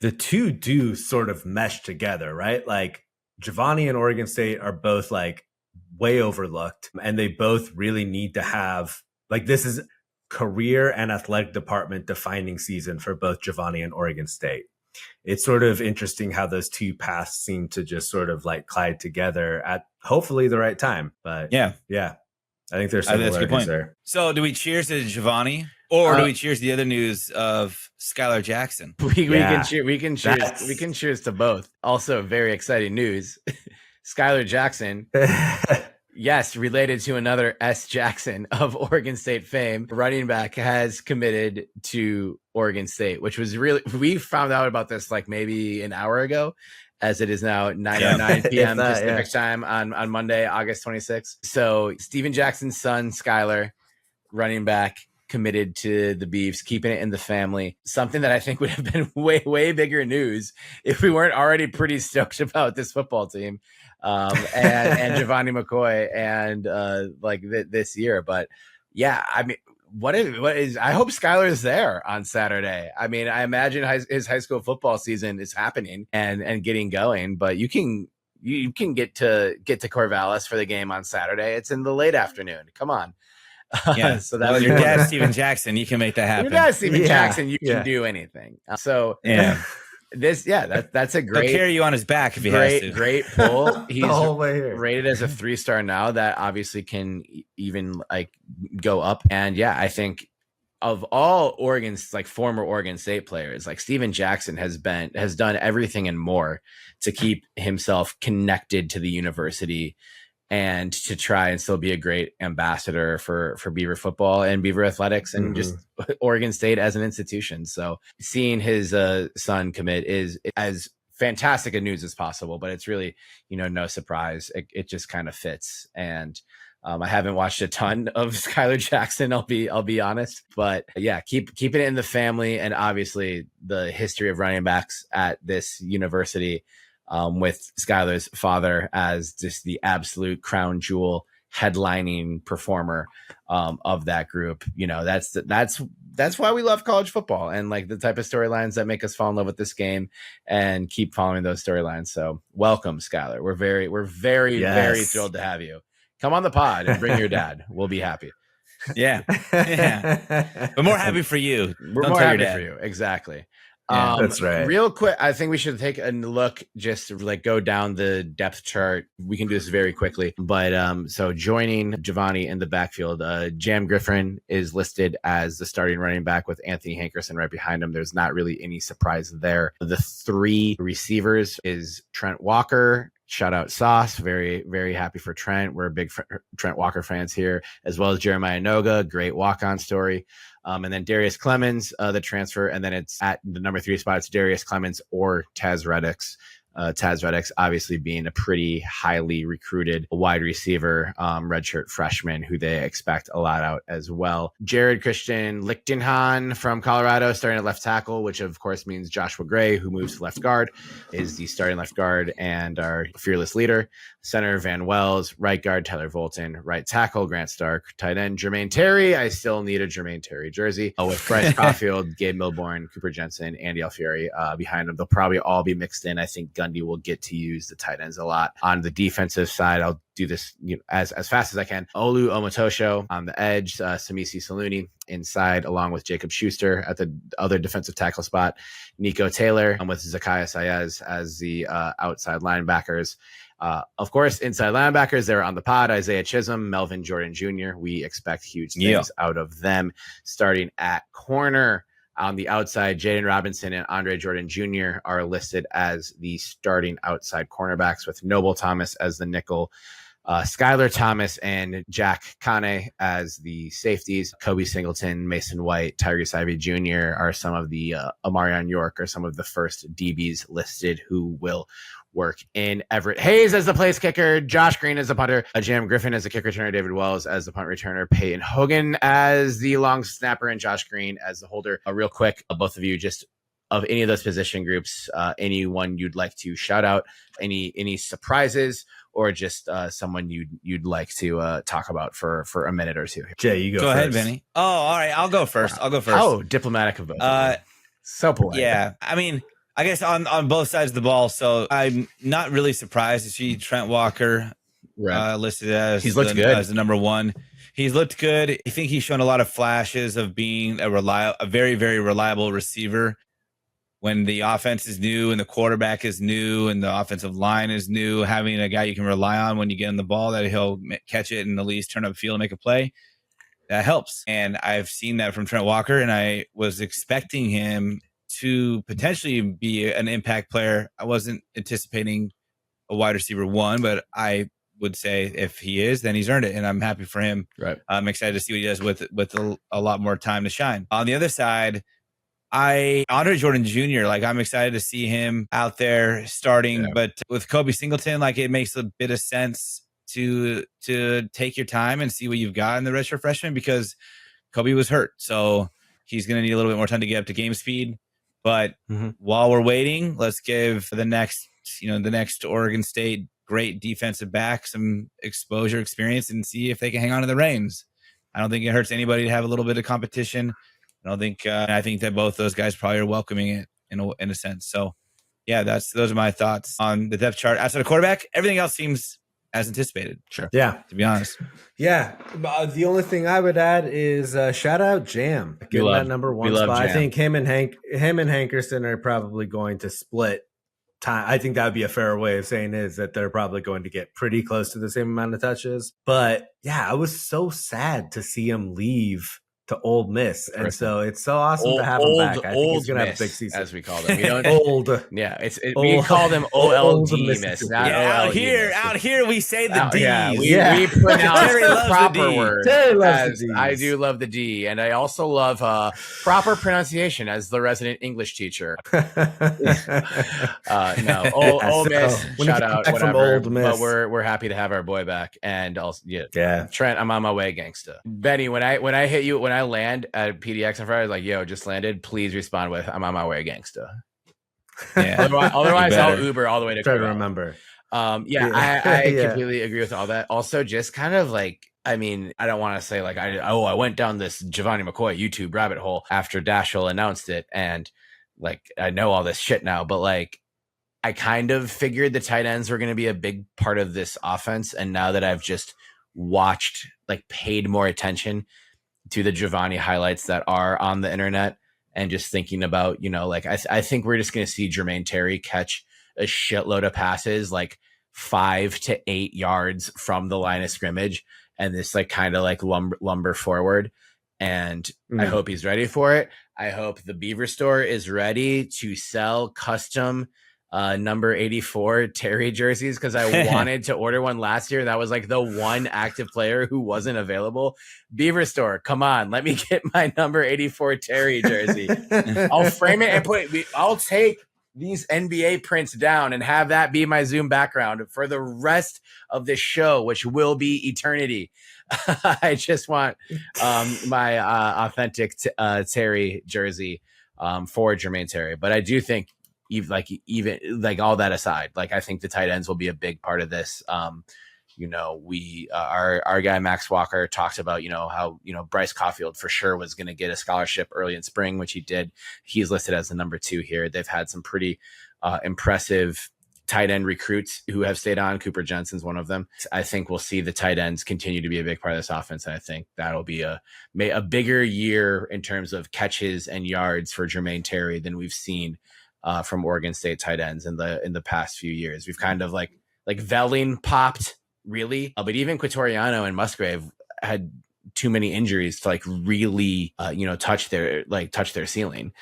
The two do sort of mesh together, right? Like, Gevani and Oregon State are both like way overlooked, and they both really need to have, like, this is career and athletic department defining season for both Gevani and Oregon State. It's sort of interesting how those two paths seem to just sort of like collide together at hopefully the right time. But yeah, I think there's similarities there. So do we cheers to Gevani, or do we cheers to the other news of Skyler Jackson? We can cheers to both. Also, very exciting news. Skyler Jackson, yes, related to another S. Jackson of Oregon State fame, running back, has committed to Oregon State, which was we found out about this like maybe an hour ago, as it is now 9:09 p.m. Pacific time on Monday, August 26th. So Steven Jackson's son, Skyler, running back, committed to the Beavs, keeping it in the family. Something that I think would have been way, way bigger news if we weren't already pretty stoked about this football team and Gevani McCoy and this year. But yeah, I mean, what is I hope Skyler is there on Saturday. I mean, I imagine his high school football season is happening and getting going, but you can get to Corvallis for the game on Saturday. It's in the late afternoon. Come on. Yeah. So that your dad, Steven Jackson, you can make that happen. Your dad, Steven Jackson, you can do anything. So that's a great. He'll carry you on his back if he has to. Great pull. He's rated as a 3-star now. That obviously can even like go up. And yeah, I think of all Oregon's like former Oregon State players, like Steven Jackson has done everything and more to keep himself connected to the university and to try and still be a great ambassador for Beaver football and Beaver athletics and just Oregon State as an institution. So seeing his son commit is as fantastic a news as possible, but it's really, no surprise. It just kind of fits. And I haven't watched a ton of Skyler Jackson. I'll be honest, but yeah, keeping it in the family, and obviously the history of running backs at this university, with Skyler's father as just the absolute crown jewel headlining performer of that group. That's why we love college football, and like the type of storylines that make us fall in love with this game and keep following those storylines. So welcome, Skyler. We're very very thrilled to have you. Come on the pod and bring your dad. We'll be happy. Yeah. We're more happy for you. We're more happy for you. Exactly. Yeah, that's right. Real quick, I think we should take a look, just to like go down the depth chart. We can do this very quickly, but so joining Gevani in the backfield, Jam Griffin is listed as the starting running back with Anthony Hankerson right behind him. There's not really any surprise there. The three receivers is Trent Walker. Shout out Sauce. Very, very happy for Trent. We're big Trent Walker fans here, as well as Jeremiah Noga. Great walk-on story. And then Darius Clemens, the transfer. And then it's at the number 3 spot. It's Darius Clemens or Taz Reddix. Taz Reddix obviously being a pretty highly recruited wide receiver, redshirt freshman who they expect a lot out as well. Jared Christian Lichtenhahn from Colorado starting at left tackle, which of course means Joshua Gray, who moves to left guard, is the starting left guard and our fearless leader. Center Van Wells, right guard Tyler Volton, right tackle Grant Stark, tight end Jermaine Terry. I still need a Jermaine Terry jersey with Bryce Caulfield, Gabe Milborn, Cooper Jensen, Andy Alfieri behind them. They'll probably all be mixed in. I think Gundy will get to use the tight ends a lot. On the defensive side, I'll do this as fast as I can. Olu Omotosho on the edge, Samisi Saluni inside, along with Jacob Schuster at the other defensive tackle spot, Nico Taylor with Zakiya Saez as the outside linebackers. Of course, inside linebackers, they're on the pod, Isaiah Chisholm, Melvin Jordan Jr. We expect huge things out of them. Starting at corner, on the outside, Jaden Robinson and Andre Jordan Jr. are listed as the starting outside cornerbacks, with Noble Thomas as the nickel, Skyler Thomas and Jack Kane as the safeties. Kobe Singleton, Mason White, Tyrese Ivey Jr. are some of the Amarion York are some of the first DBs listed who will work in Everett Hayes as the place kicker, Josh Green as the punter, Jam Griffin as the kick returner, David Wells as the punt returner, Peyton Hogan as the long snapper, and Josh Green as the holder. Real quick, both of you, just of any of those position groups, anyone you'd like to shout out, any surprises, or just someone you'd like to talk about for a minute or two. Jay, you go first. Ahead, Benny. Oh, all right. I'll go first. Oh, diplomatic of both. So polite. Yeah. I mean, I guess on both sides of the ball. So I'm not really surprised to see Trent Walker listed as he's looked good as the number 1. He's looked good. I think he's shown a lot of flashes of being a very, very reliable receiver. When the offense is new and the quarterback is new and the offensive line is new, having a guy you can rely on when you get in the ball that he'll catch it and at least turn up field and make a play, that helps. And I've seen that from Trent Walker, and I was expecting him to potentially be an impact player. I wasn't anticipating a wide receiver 1, but I would say if he is, then he's earned it, and I'm happy for him. Right. I'm excited to see what he does with a lot more time to shine. On the other side, Andre Jordan Jr., I'm excited to see him out there starting, but with Kobe Singleton, it makes a bit of sense to take your time and see what you've got in the redshirt freshman, because Kobe was hurt. So he's going to need a little bit more time to get up to game speed. But while we're waiting, let's give the next Oregon State great defensive back some exposure experience and see if they can hang on to the reins. I don't think it hurts anybody to have a little bit of competition. I think that both those guys probably are welcoming it in a sense. So, yeah, those are my thoughts on the depth chart. Outside of quarterback, everything else seems as anticipated. Sure. Yeah. To be honest. Yeah. The only thing I would add is shout out Jam. Getting that number 1 spot. I think him and Hankerson are probably going to split time. I think that would be a fair way of saying is that they're probably going to get pretty close to the same amount of touches. But yeah, I was so sad to see him leave to Ole Miss, and so it's so awesome to have him back. I think he's gonna have a big season. As we call them. We don't we call them OLD Miss. Out here we say the D. We pronounce the proper word. Terry loves the Ds. I do love the D, and I also love proper pronunciation as the resident English teacher. Ole Miss, shout out, whatever. But we're happy to have our boy back, and also Trent, I'm on my way, gangsta. Benny, when I hit you, when I land at PDX on Friday, I was like, yo, just landed. Please respond with, I'm on my way, gangsta. Yeah. Otherwise I'll Uber all the way to try to remember. I completely agree with all that. Also, just kind of like, I mean, I don't want to say like I went down this Gevani McCoy YouTube rabbit hole after Dashel announced it, and like I know all this shit now, but like I kind of figured the tight ends were going to be a big part of this offense, and now that I've just watched, like paid more attention to the Gevani highlights that are on the internet, and just thinking about, like I think we're just going to see Jermaine Terry catch a shitload of passes, like 5 to 8 yards from the line of scrimmage, and this like kind of like lumber forward. And I hope he's ready for it. I hope the Beaver store is ready to sell custom number 84 Terry jerseys, because I wanted to order one last year. That was like the one active player who wasn't available. Beaver store, come on, let me get my number 84 Terry jersey. I'll frame it and I'll take these NBA prints down and have that be my Zoom background for the rest of this show, which will be eternity. I just want my authentic Terry jersey for Jermaine Terry. But I do think, even all that aside, like I think the tight ends will be a big part of this. Our guy Max Walker talked about how Bryce Caulfield for sure was going to get a scholarship early in spring, which he did. He's listed as the number 2 here. They've had some pretty impressive tight end recruits who have stayed on. Cooper Jensen's one of them. I think we'll see the tight ends continue to be a big part of this offense, and I think that'll be a bigger year in terms of catches and yards for Jermaine Terry than we've seen from Oregon State tight ends in the past few years. We've kind of like Velling popped, really, but even Quatoriano and Musgrave had too many injuries to like really touch their ceiling.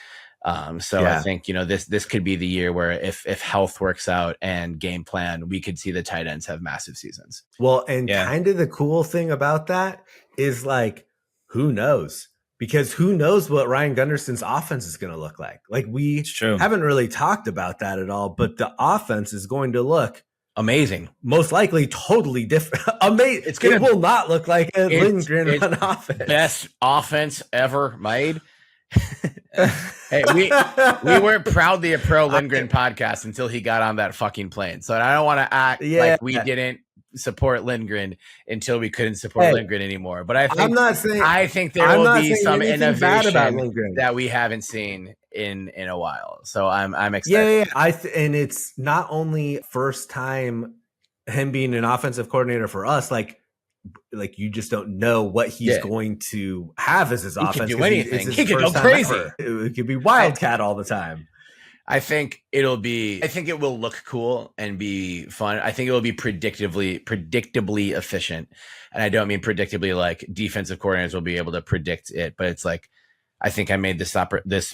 I think this could be the year where if health works out and game plan, we could see the tight ends have massive seasons. Well, and kind of the cool thing about that is like, who knows? Because who knows what Ryan Gunderson's offense is going to look like? Like we haven't really talked about that at all, but the offense is going to look amazing. Most likely totally different. Amazing. It will not look like a Lindgren on offense. Best offense ever made. Hey, we weren't proudly a pro Lindgren podcast until he got on that fucking plane. So I don't want to act like we didn't support Lindgren until we couldn't support Lindgren anymore. But I think there will be some innovation that we haven't seen in a while. So I'm excited. And it's not only first time him being an offensive coordinator for us, like you just don't know what he's going to have as his offense. He could do anything. He could go crazy. It could be Wildcat all the time. I think it will look cool and be fun. I think it will be predictably efficient. And I don't mean predictably like defensive coordinators will be able to predict it, but it's like, I think I made this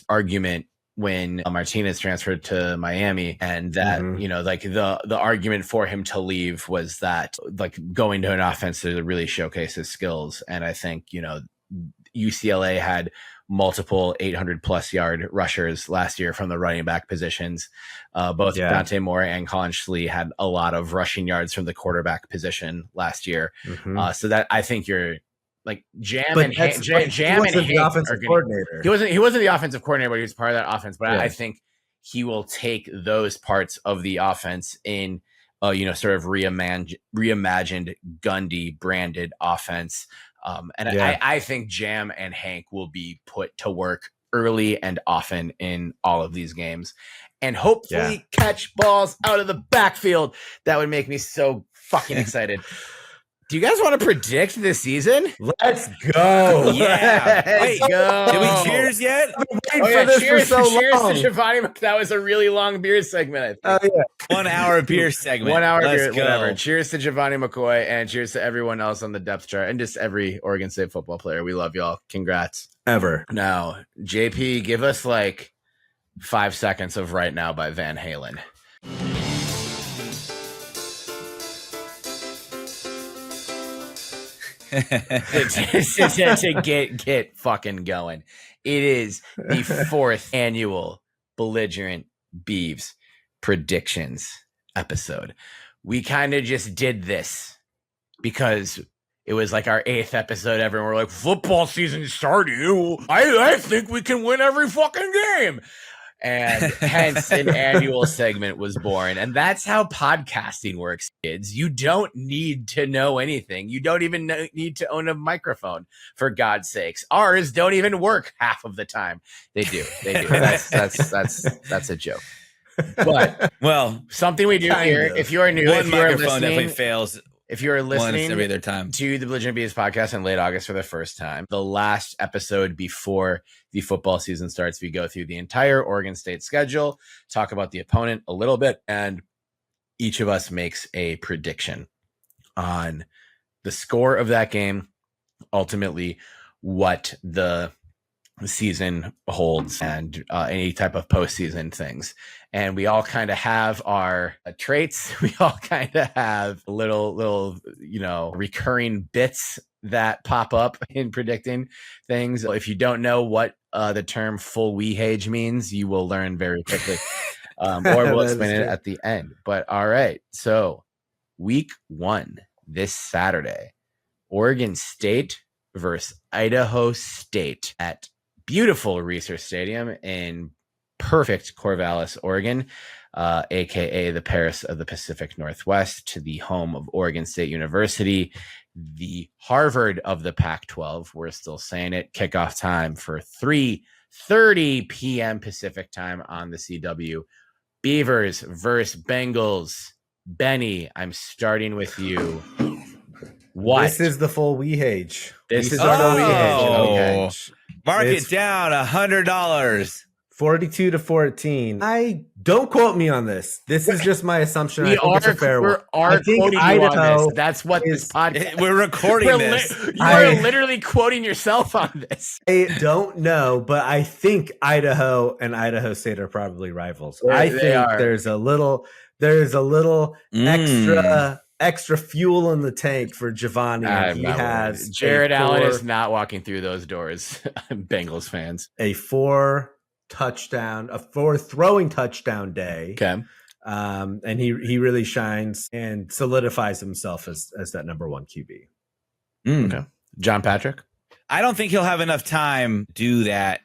argument when Martinez transferred to Miami, and that, like the argument for him to leave was that like going to an offense to really showcase his skills. And I think, UCLA had multiple 800 plus yard rushers last year from the running back positions. Both Dante Moore and Colin Schley had a lot of rushing yards from the quarterback position last year. So that I think you're like Jam and Hank the offensive coordinator. He wasn't the offensive coordinator, but he was part of that offense. But I think he will take those parts of the offense in sort of reimagined Gundy branded offense. I think Jam and Hank will be put to work early and often in all of these games, and hopefully catch balls out of the backfield. That would make me so fucking excited. Do you guys want to predict this season? Let's go. Yeah. Let's go. Did we cheers yet? Cheers to Gevani. That was a really long beer segment, I think. 1 hour beer segment. 1 hour beer, go. whatever. Cheers to Gevani McCoy, and cheers to everyone else on the depth chart, and just every Oregon State football player. We love y'all. Congrats. Ever. Now, JP, give us like 5 seconds of Right Now by Van Halen. to get fucking going. It is the 4th annual Belligerent Beavs predictions episode. We kind of just did this because it was like our 8th episode ever, and we're like, football season starting. I think we can win every fucking game. And hence an annual segment was born. And that's how podcasting works, kids. You don't need to know anything. You don't even need to own a microphone, for God's sakes. Ours don't even work half of the time. They do. That's a joke. But something we do here, if you are new, one microphone definitely fails. If you're listening every other time to the Belligerent Beavs podcast in late August for the first time, the last episode before the football season starts, we go through the entire Oregon State schedule, talk about the opponent a little bit, and each of us makes a prediction on the score of that game, ultimately what the season holds, and any type of postseason things. And we all kind of have our traits. We all kind of have little, recurring bits that pop up in predicting things. If you don't know what the term full wehage means, you will learn very quickly, or we'll explain it at the end. But all right, so week 1 this Saturday, Oregon State versus Idaho State at beautiful Research Stadium in perfect Corvallis, Oregon, aka the Paris of the Pacific Northwest, to the home of Oregon State University, the Harvard of the Pac-12. We're still saying it. Kickoff time for 3:30 p.m. Pacific time on the CW. Beavers versus Bengals. Benny, I'm starting with you. What? This is the full wehage. This is our full wehage. Okay. Mark it down $100. 42-14. I don't quote me on this. This is just my assumption. I think it's a fair one. I think Idaho. That's what this podcast. We're recording this. You are literally quoting yourself on this. I don't know, but I think Idaho and Idaho State are probably rivals. I think there's a little extra fuel in the tank for Gevani. He has Jared Allen is not walking through those doors. Bengals fans. A 4 throwing touchdown day. Okay. And he really shines and solidifies himself as that number 1 QB. Okay. John Patrick? I don't think he'll have enough time to do that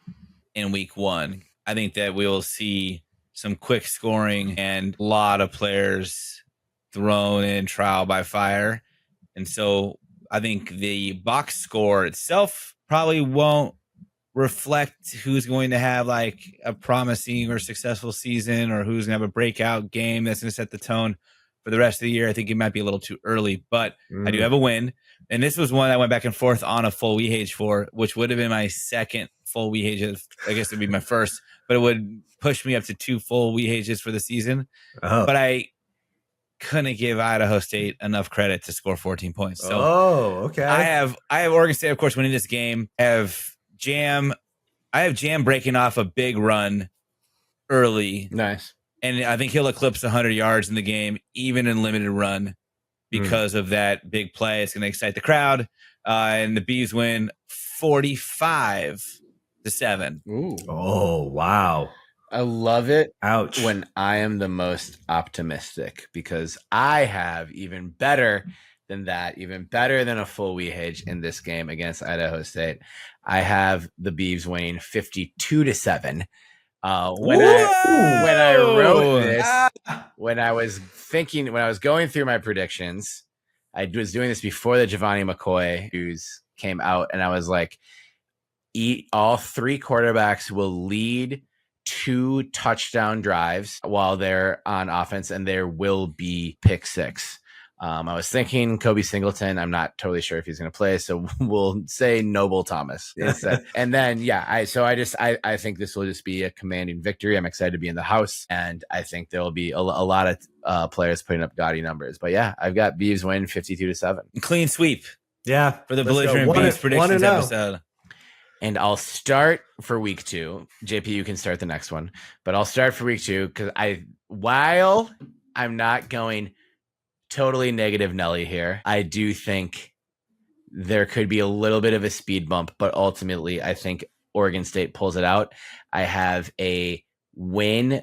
in week 1. I think that we will see some quick scoring and a lot of players thrown in trial by fire. And so I think the box score itself probably won't reflect who's going to have like a promising or successful season, or who's going to have a breakout game that's going to set the tone for the rest of the year. I think it might be a little too early, but I do have a win. And this was one I went back and forth on a full wehage for, which would have been my second full wehage. I guess it would be my first, but it would push me up to 2 full wehages for the season. But I couldn't give Idaho State enough credit to score 14 points. So okay. I have Oregon State, of course, winning this game. I have Jam breaking off a big run early. Nice. And I think he'll eclipse 100 yards in the game, even in limited run, because of that big play. It's going to excite the crowd. And the Beavs win 45-7. Ooh. Oh, wow. I love it. Ouch. When I am the most optimistic, because I have even better than that, even better than a full wehage in this game against Idaho State. I have the Beavs winning 52-7. When I wrote this, when I was going through my predictions, I was doing this before the Gevani McCoy news came out, and I was like, all 3 quarterbacks will lead 2 touchdown drives while they're on offense, and there will be pick 6. I was thinking Kobe Singleton. I'm not totally sure if he's going to play, so we'll say Noble Thomas instead. And then, I think this will just be a commanding victory. I'm excited to be in the house, and I think there will be a lot of players putting up gaudy numbers. But yeah, I've got Beavs win 52-7. Clean sweep. Yeah, for the Belligerent Beavs predictions episode. And I'll start for week 2. JP, you can start the next one, but I'll start for week 2 because while I'm not going totally negative Nelly here, I do think there could be a little bit of a speed bump, but ultimately I think Oregon State pulls it out. I have a win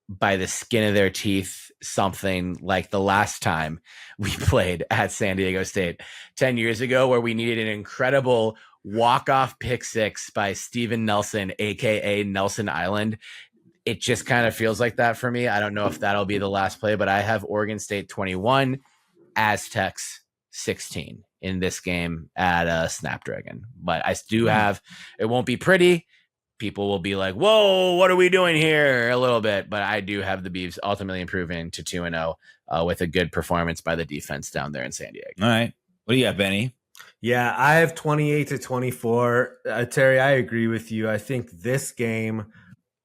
by the skin of their teeth, something like the last time we played at San Diego State 10 years ago, where we needed an incredible walk-off pick 6 by Steven Nelson, aka Nelson Island. It just kind of feels like that for me. I don't know if that'll be the last play, but I have Oregon State 21, Aztecs 16 in this game at Snapdragon. But I do have, it won't be pretty. People will be like, whoa, what are we doing here? A little bit. But I do have the Beavs ultimately improving to 2-0 with a good performance by the defense down there in San Diego. All right. What do you got, Benny? Yeah, I have 28-24. Terry, I agree with you. I think this game,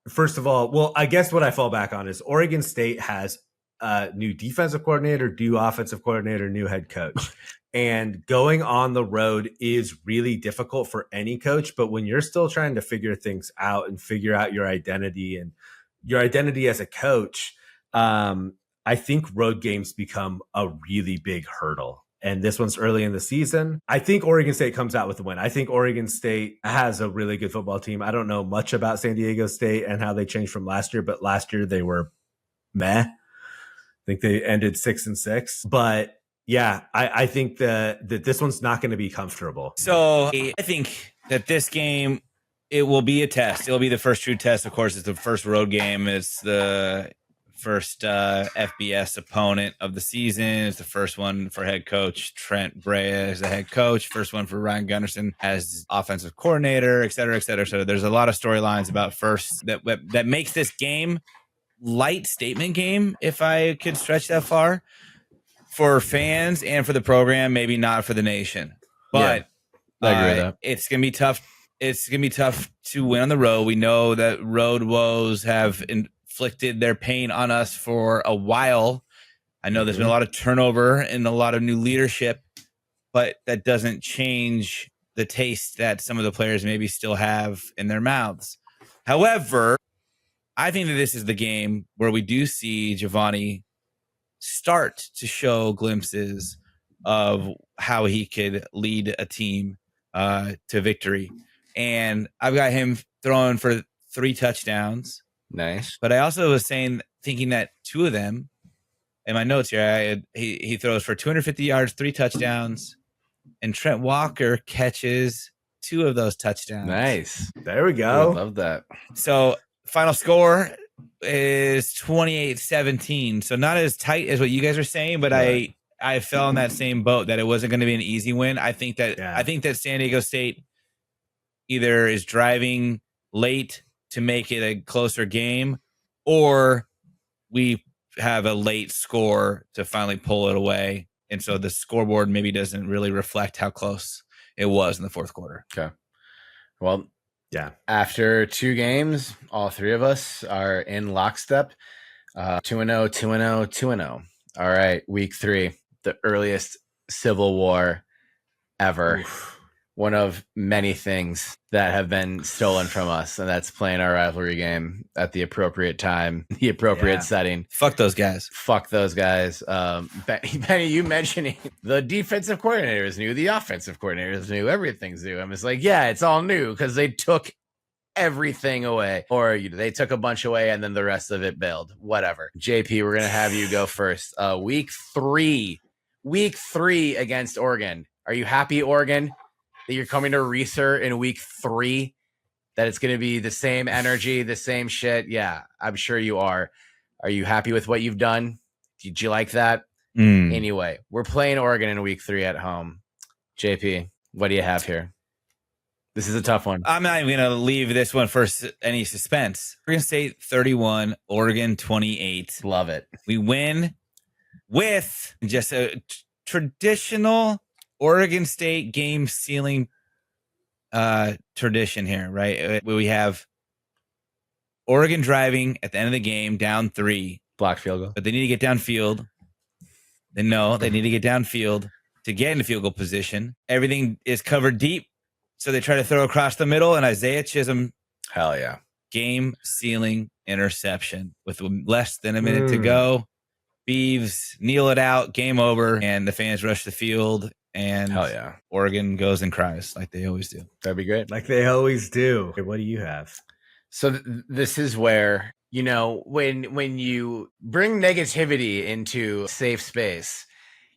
first of all, I guess what I fall back on is Oregon State has a new defensive coordinator, new offensive coordinator, new head coach. And going on the road is really difficult for any coach. But when you're still trying to figure things out and figure out your identity as a coach, I think road games become a really big hurdle. And this one's early in the season. I think Oregon State comes out with a win. I think Oregon State has a really good football team. I don't know much about San Diego State and how they changed from last year, but last year they were meh. I think they ended 6-6. But yeah, I think that this one's not going to be comfortable. So I think that this game, it will be a test. It'll be the first true test. Of course, it's the first road game. It's the first FBS opponent of the season. It's the first one for head coach Trent Brea as the head coach. First one for Ryan Gunderson as offensive coordinator, et cetera, et cetera. So there's a lot of storylines about first that makes this game light statement game, if I could stretch that far, for fans and for the program, maybe not for the nation. But I agree with that. It's going to be tough. It's going to be tough to win on the road. We know that road woes have inflicted their pain on us for a while. I know there's been a lot of turnover and a lot of new leadership, but that doesn't change the taste that some of the players maybe still have in their mouths. However, I think that this is the game where we do see Gevani start to show glimpses of how he could lead a team to victory. And I've got him throwing for 3 touchdowns. Nice. But I also was thinking that 2 of them, in my notes here, he throws for 250 yards, 3 touchdowns, and Trent Walker catches 2 of those touchdowns. Nice. There we go. I love that. So final score is 28-17. So not as tight as what you guys are saying, but right. I fell in that same boat that it wasn't going to be an easy win. I think that San Diego State either is driving late to make it a closer game, or we have a late score to finally pull it away. And so the scoreboard maybe doesn't really reflect how close it was in the fourth quarter. Okay. Well, yeah. After 2 games, all 3 of us are in lockstep. 2-0, 2-0, 2-0. All right. Week 3, the earliest Civil War ever. Oof. One of many things that have been stolen from us, and that's playing our rivalry game at the appropriate time, the appropriate setting. Fuck those guys. Benny, you mentioning the defensive coordinator is new, the offensive coordinator is new, everything's new. I'm just like, yeah, it's all new because they took everything away, or they took a bunch away and then the rest of it bailed. Whatever. JP, we're gonna have you go first. Week 3 against Oregon. Are you happy, Oregon, that you're coming to Reeser in week 3, that it's going to be the same energy, the same shit? Yeah, I'm sure you are. Are you happy with what you've done? Did you like that? Anyway, we're playing Oregon in week 3 at home. JP, what do you have here? This is a tough one. I'm not even going to leave this one for any suspense. Oregon State 31, Oregon 28. Love it. We win with just a traditional Oregon State game sealing tradition here, right? We have Oregon driving at the end of the game, down 3. Block field goal. But they need to get downfield. They need to get downfield to get into field goal position. Everything is covered deep. So they try to throw across the middle, and Isaiah Chisholm. Hell yeah. Game-sealing interception with less than a minute to go. Beavs kneel it out, game over, and the fans rush the field. And hell yeah, Oregon goes and cries like they always do. That'd be great. Like they always do. What do you have? So this is where, you know, when you bring negativity into safe space,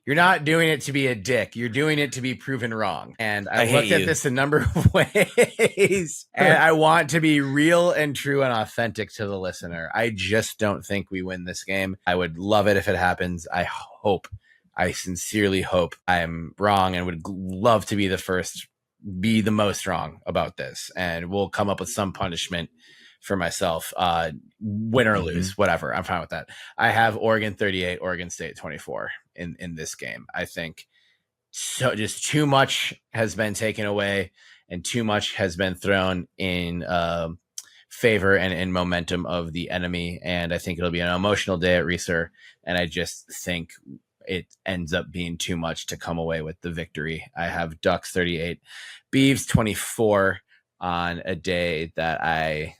you're not doing it to be a dick. You're doing it to be proven wrong. And I looked at this a number of ways, and I want to be real and true and authentic to the listener. I just don't think we win this game. I would love it if it happens. I sincerely hope I'm wrong, and would love to be the most wrong about this. And we'll come up with some punishment for myself, win or lose, whatever. I'm fine with that. I have Oregon 38, Oregon State 24 in this game. I think so. Just too much has been taken away, and too much has been thrown in favor and in momentum of the enemy. And I think it'll be an emotional day at Reser. And I just think it ends up being too much to come away with the victory. I have Ducks 38, Beavs 24 on a day that I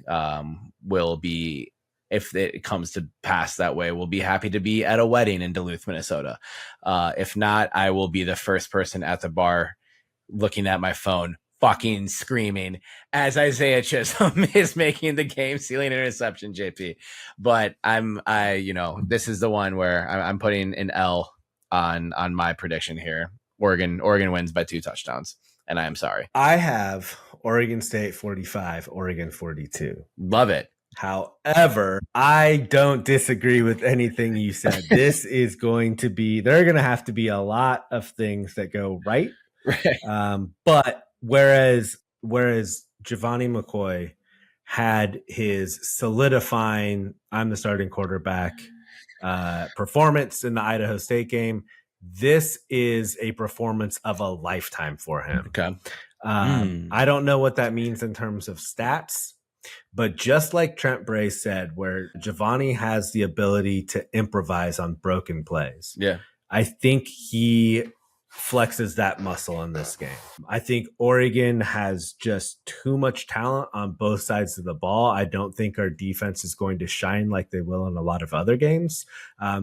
will be, if it comes to pass that way, we'll be happy to be at a wedding in Duluth, Minnesota. If not, I will be the first person at the bar looking at my phone, fucking screaming as Isaiah Chisholm is making the game sealing interception, JP. But this is the one where I'm putting an L on my prediction here. Oregon wins by 2 touchdowns, and I am sorry. I have Oregon State 45, Oregon 42. Love it. However, I don't disagree with anything you said. This is going to be, there are going to have to be a lot of things that go right. But whereas Gevani McCoy had his solidifying, I'm the starting quarterback performance in the Idaho State game, this is a performance of a lifetime for him. Okay. I don't know what that means in terms of stats, but just like Trent Bray said, where Gevani has the ability to improvise on broken plays. Yeah. I think he flexes that muscle in this game. I think Oregon has just too much talent on both sides of the ball. I don't think our defense is going to shine like they will in a lot of other games.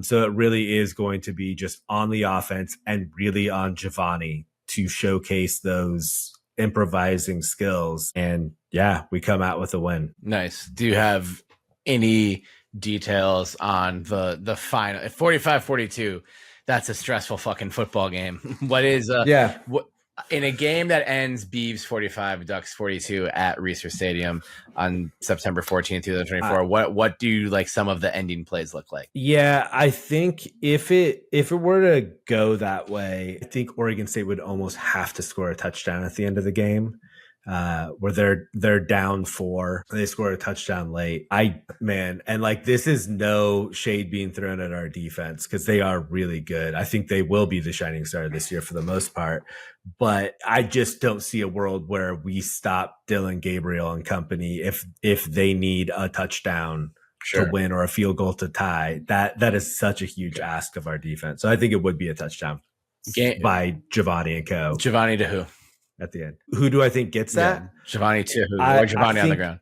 So it really is going to be just on the offense and really on Gevani to showcase those improvising skills. And yeah, we come out with a win. Nice. Do you have any details on the final 45-42? That's a stressful fucking football game. What is in a game that ends Beavs 45, Ducks 42 at Reser Stadium on September 14th, 2024? What do like some of the ending plays look like? Yeah, I think if it were to go that way, I think Oregon State would almost have to score a touchdown at the end of the game. Where they're down 4, they score a touchdown late. And like, this is no shade being thrown at our defense, because they are really good. I think they will be the shining star this year for the most part, but I just don't see a world where we stop Dylan Gabriel and company if they need a touchdown to win or a field goal to tie. That is such a huge ask of our defense. So I think it would be a touchdown by Gevani and co. Gevani to who? At the end. Who do I think gets that? Gevani to who? Or Gevani on the ground?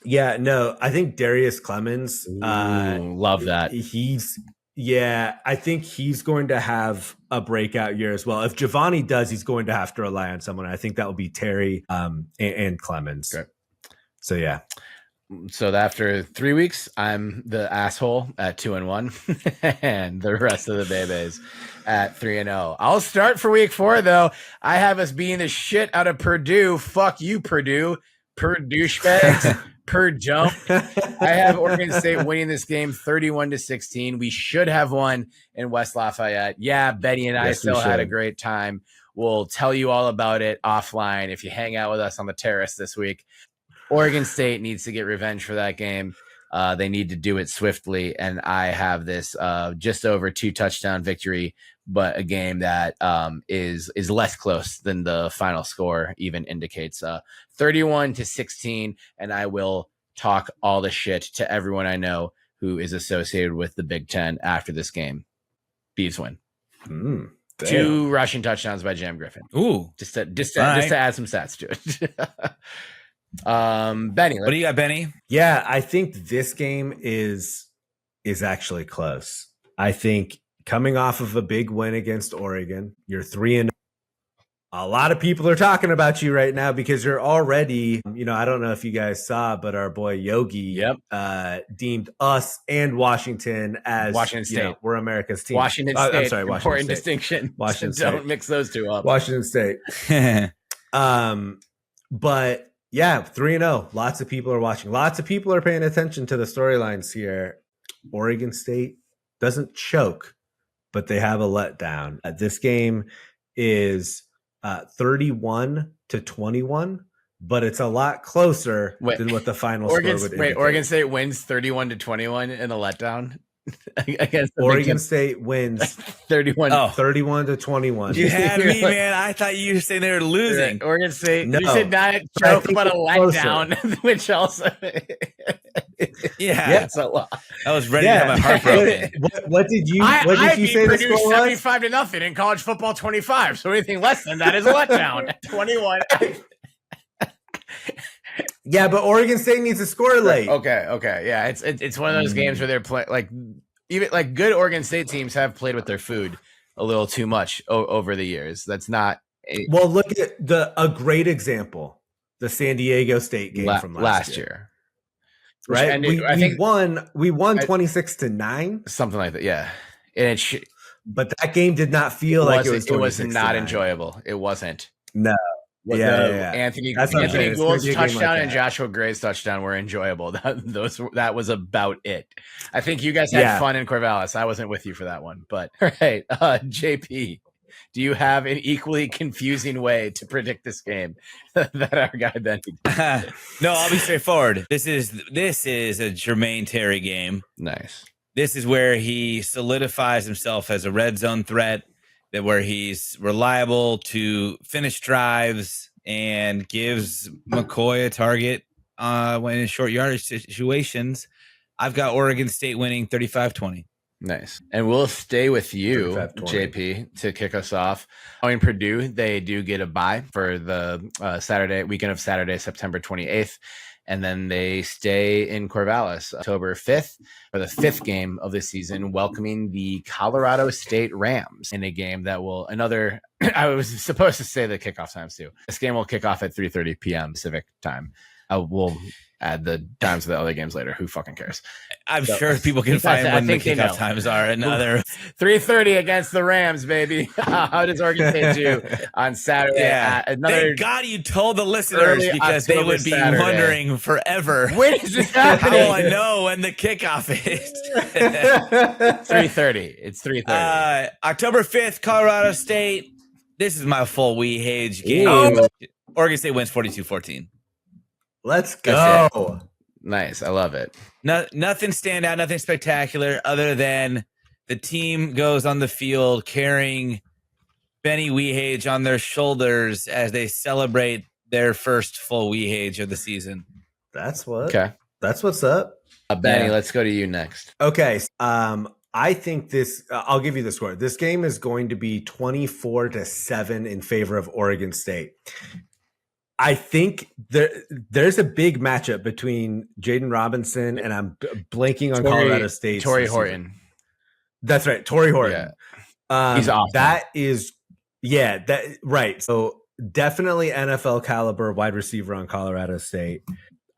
Yeah, no, I think Darius Clemens. Love that. I think he's going to have a breakout year as well. If Gevani does, he's going to have to rely on someone. I think that will be Terry and Clemens. Great. So, yeah. So after 3 weeks, I'm the asshole at 2-1, and the rest of the babies at 3-0. I'll start for week 4 though. I have us beating the shit out of Purdue. Fuck you, Purdue. Purdue douchebags. Purdue. I have Oregon State winning this game 31-16. We should have won in West Lafayette. Yeah, Betty and I still had a great time. We'll tell you all about it offline if you hang out with us on the terrace this week. Oregon State needs to get revenge for that game. They need to do it swiftly, and I have this just over 2 touchdown victory, but a game that is less close than the final score even indicates. 31-16, and I will talk all the shit to everyone I know who is associated with the Big Ten after this game. Beavs win. 2 rushing touchdowns by Jam Griffin. Ooh, just to add some stats to it. Benny, what do you got, Benny? Yeah, I think this game is actually close. I think coming off of a big win against Oregon, you're 3-0. A lot of people are talking about you right now because you're already, I don't know if you guys saw, but our boy Yogi deemed us and Washington as Washington State. We're America's team. Washington State. I'm sorry, Washington Important State. distinction. Washington State. Don't State. mix those two up. Washington State. But yeah, 3-0. Lots of people are watching. Lots of people are paying attention to the storylines here. Oregon State doesn't choke, but they have a letdown. This game is 31-21, but it's a lot closer than what the final score would indicate. Oregon State wins 31-21 in a letdown against Oregon State wins 31-21. You had me, man. I thought you were saying they were losing. Oregon State. No, you said not a choke, but a letdown, which also. Yeah, it's a lot. I was ready to have my heart broken. What did you say the score was? 75-0 in college football 25. So anything less than that is a letdown. 21. Yeah, but Oregon State needs to score late. Okay. Yeah, it's one of those games where they're playing even good Oregon State teams have played with their food a little too much over the years. That's not well. Look at a great example, the San Diego State game from last year. Right, ended, I think we won 26-9, something like that. Yeah, and but that game did not feel like it was. It was not enjoyable. It wasn't. No. Yeah. Anthony Gould's touchdown and Joshua Gray's touchdown were enjoyable. That was about it. I think you guys had fun in Corvallis. I wasn't with you for that one, but all right. JP, do you have an equally confusing way to predict this game that our guy Benny? No, I'll be straightforward. This is a Jermaine Terry game. Nice. This is where he solidifies himself as a red zone threat. Where he's reliable to finish drives and gives McCoy a target when in short yardage situations. I've got Oregon State winning 35-20. Nice. And we'll stay with you, JP, to kick us off. In Purdue, they do get a bye for the weekend of Saturday, September 28th. And then they stay in Corvallis October 5th for the 5th game of the season, welcoming the Colorado State Rams in a game that will I was supposed to say the kickoff times too. This game will kick off at 3:30 p.m. Pacific time. We'll add the times of the other games later. Who fucking cares? I'm sure people can find when the kickoff times are. Another 3:30 against the Rams, baby. How does Oregon State do on Saturday? Yeah. Thank God you told the listeners because they would be wondering forever. When is this happening? How will I know when the kickoff is? 3:30. It's 3:30. October 5th, Colorado State. This is my full Wehage game. Oregon State wins 42-14. Let's go. Nice. I love it. Nothing standout, nothing spectacular other than the team goes on the field carrying Benny Wehage on their shoulders as they celebrate their first full Wehage of the season. That's what's up. Benny, let's go to you next. Okay. I think I'll give you the score. This game is going to be 24-7 in favor of Oregon State. I think there's a big matchup between Jaden Robinson and I'm blanking on Colorado State. Torrey Horton. That's right. Torrey Horton. Yeah. He's awesome. Right. So definitely NFL caliber wide receiver on Colorado State.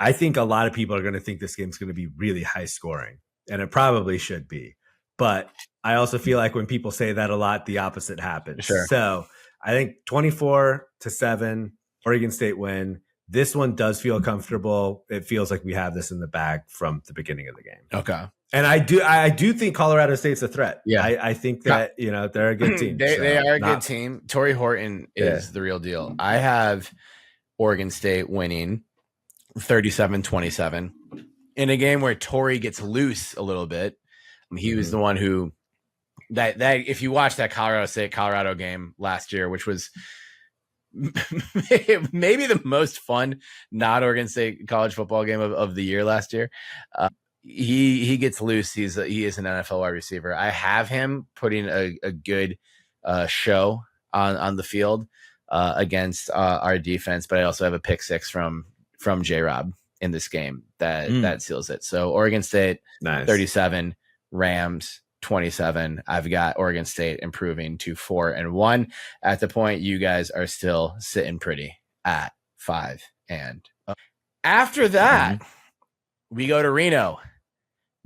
I think a lot of people are going to think this game's going to be really high scoring, and it probably should be. But I also feel like when people say that a lot, the opposite happens. Sure. So I think 24-7. Oregon State win. This one does feel comfortable. It feels like we have this in the bag from the beginning of the game. Okay. And I do think Colorado State's a threat. Yeah. I think that, they're a good team. They are a good team. Torrey Horton is the real deal. I have Oregon State winning 37-27 in a game where Torrey gets loose a little bit. He was the one who that if you watch that Colorado game last year, which was maybe the most fun not Oregon State college football game of the year last year. He gets loose. He is an NFL wide receiver. I have him putting a good show on the field against our defense, but I also have a pick six from J-Rob in this game that seals it. So Oregon State 37, Rams 27. I've got Oregon State improving to 4-1 at the point you guys are still sitting pretty at 5-0. After that, we go to Reno,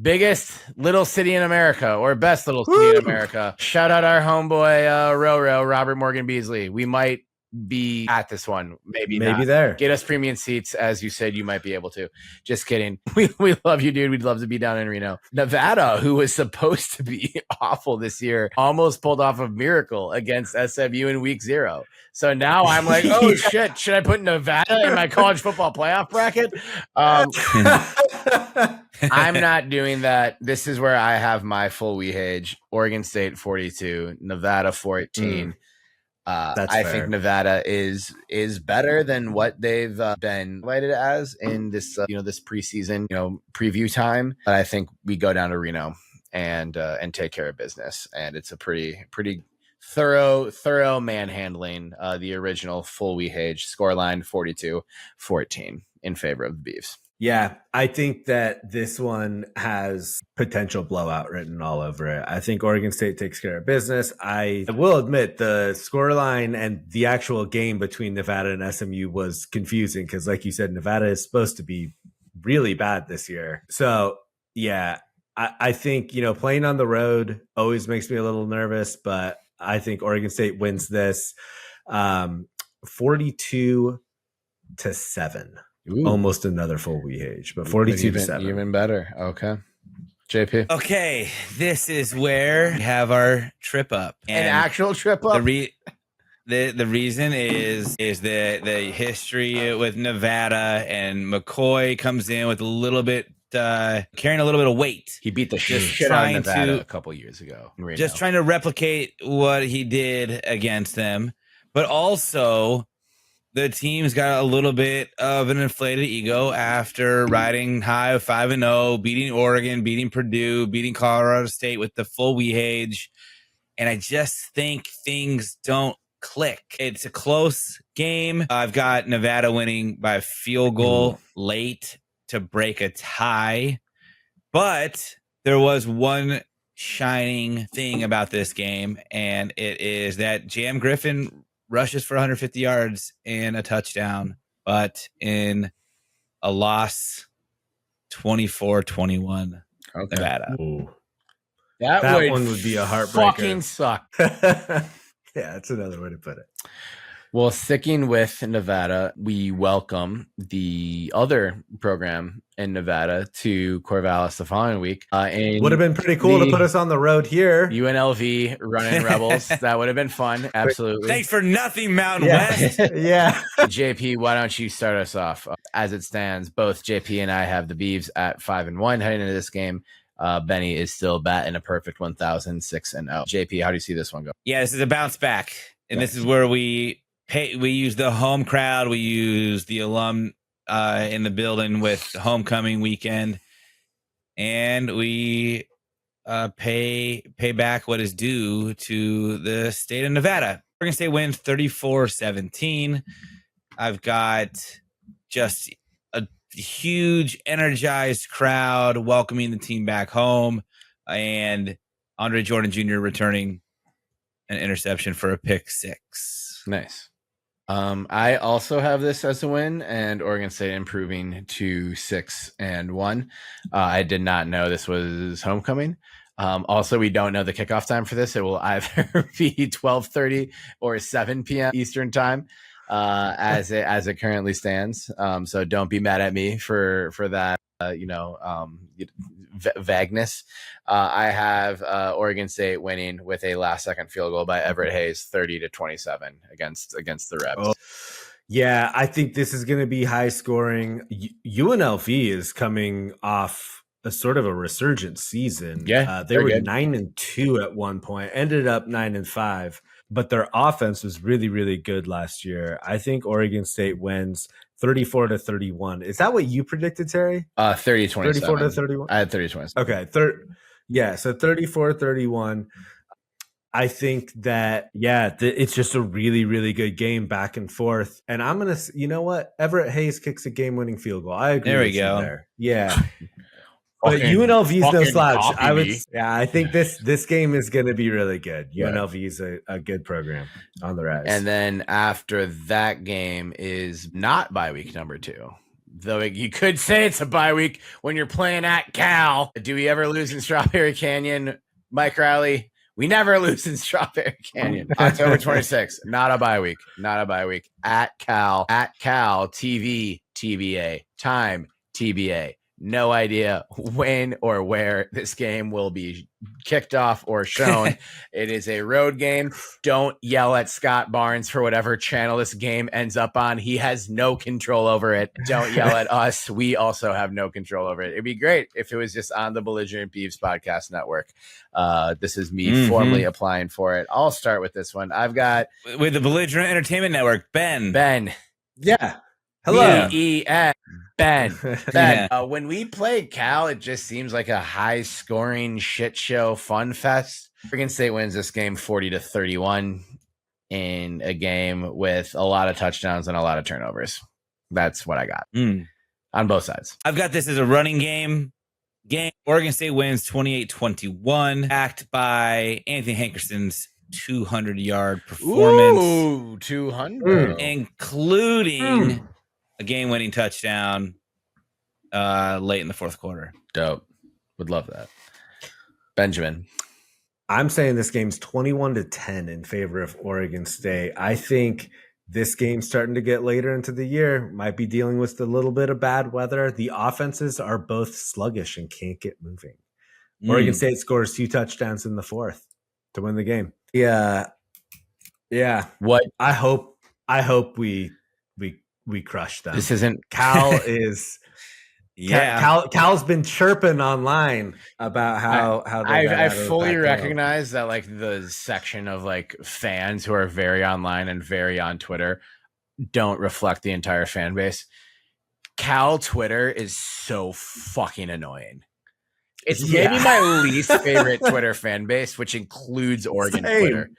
biggest little city in America, or best little city in America. Shout out our homeboy Roro, Robert Morgan Beasley. We might be at this one, maybe not. There. Get us premium seats, as you said you might be able to. Just kidding. We love you, dude. We'd love to be down in Reno. Nevada, who was supposed to be awful this year, almost pulled off a miracle against SMU in week 0. So now I'm like, oh shit, should I put Nevada in my college football playoff bracket? I'm not doing that. This is where I have my full Wehage. Oregon State 42, Nevada 14. I think Nevada is better than what they've been highlighted as in this this preseason preview time. But I think we go down to Reno and take care of business, and it's a pretty thorough manhandling. The original full Wehage scoreline 42-14 in favor of the Beavs. Yeah, I think that this one has potential blowout written all over it. I think Oregon State takes care of business. I will admit the scoreline and the actual game between Nevada and SMU was confusing because, like you said, Nevada is supposed to be really bad this year. So, yeah, I think, playing on the road always makes me a little nervous, but I think Oregon State wins this 42-7. Ooh. Almost another full Wehage, but 42-7. Even better. Okay. JP. Okay. This is where we have our trip up. And an actual trip up? The reason is the history with Nevada, and McCoy comes in with a little bit carrying a little bit of weight. He beat the shit out of Nevada a couple years ago. Just trying to replicate what he did against them, but also the team's got a little bit of an inflated ego after riding high of 5-0, beating Oregon, beating Purdue, beating Colorado State with the full Wehage. And I just think things don't click. It's a close game. I've got Nevada winning by a field goal late to break a tie. But there was one shining thing about this game, and it is that Jam Griffin rushes for 150 yards and a touchdown, but in a loss 24-21 Nevada. Ooh. That one would be a heartbreaker. Fucking suck. Yeah, that's another way to put it. Well, sticking with Nevada, we welcome the other program in Nevada to Corvallis the following week. Would have been pretty cool to put us on the road here. UNLV running Rebels. That would have been fun. Absolutely. Thanks for nothing, Mountain West. Yeah. JP, why don't you start us off? As it stands, both JP and I have the Beavs at 5-1 heading into this game. Benny is still batting a perfect 1,006-0. JP, how do you see this one go? Yeah, this is a bounce back. And this is where we use the home crowd. We use the alum in the building with homecoming weekend, and we pay back what is due to the state of Nevada. Oregon State wins 34-17. I've got just a huge energized crowd welcoming the team back home, and Andre Jordan Jr. returning an interception for a pick six. Nice. I also have this as a win, and Oregon State improving to 6-1. I did not know this was homecoming. Also, we don't know the kickoff time for this. It will either be 12:30 or 7 p.m. Eastern time, as it currently stands. So don't be mad at me for that. Vagueness. I have Oregon State winning with a last-second field goal by Everett Hayes, 30-27 against the Rebs. Yeah, I think this is going to be high scoring. UNLV is coming off a sort of a resurgent season. Yeah, they were good. 9-2 at one point, ended up 9-5, but their offense was really, really good last year. I think Oregon State wins 34-31. Is that what you predicted, Terry? 30-27. 34-31. I had 30-27. Okay, so 34-31. I think that, it's just a really, really good game back and forth. And I'm going to, you know what? Everett Hayes kicks a game-winning field goal. I agree. There we go. There. Yeah. But UNLV's no slouch. I think this game is going to be really good. UNLV is a good program on the rise. And then after that game is not bye week number 2. Though you could say it's a bye week when you're playing at Cal. Do we ever lose in Strawberry Canyon, Mike Riley? We never lose in Strawberry Canyon. October 26th. Not a bye week. At Cal. TV, TBA. Time, TBA. No idea when or where this game will be kicked off or shown. It is a road game. Don't yell at Scott Barnes for whatever channel this game ends up on. He has no control over it. Don't yell at us. We also have no control over it. It'd be great if it was just on the Belligerent Beavs Podcast Network. This is me formally applying for it. I'll start with this one. I've got with the Belligerent Entertainment Network, Ben. Yeah. Hello. Ben. Yeah. When we play Cal, it just seems like a high-scoring shit show fun fest. Oregon State wins this game 40-31 in a game with a lot of touchdowns and a lot of turnovers. That's what I got on both sides. I've got this as a running game. Oregon State wins 28-21, backed by Anthony Hankerson's 200-yard performance. Ooh, 200. Including a game-winning touchdown late in the fourth quarter. Dope. Would love that. Benjamin. I'm saying this game's 21-10 in favor of Oregon State. I think this game's starting to get later into the year. Might be dealing with a little bit of bad weather. The offenses are both sluggish and can't get moving. Oregon State scores 2 touchdowns in the fourth to win the game. Yeah. What? I hope we crush them. This isn't Cal is. Yeah, Cal's been chirping online about how I fully recognize that, like, the section of like fans who are very online and very on Twitter don't reflect the entire fan base. Cal Twitter is so fucking annoying. It's maybe my least favorite Twitter fan base, which includes Oregon Twitter.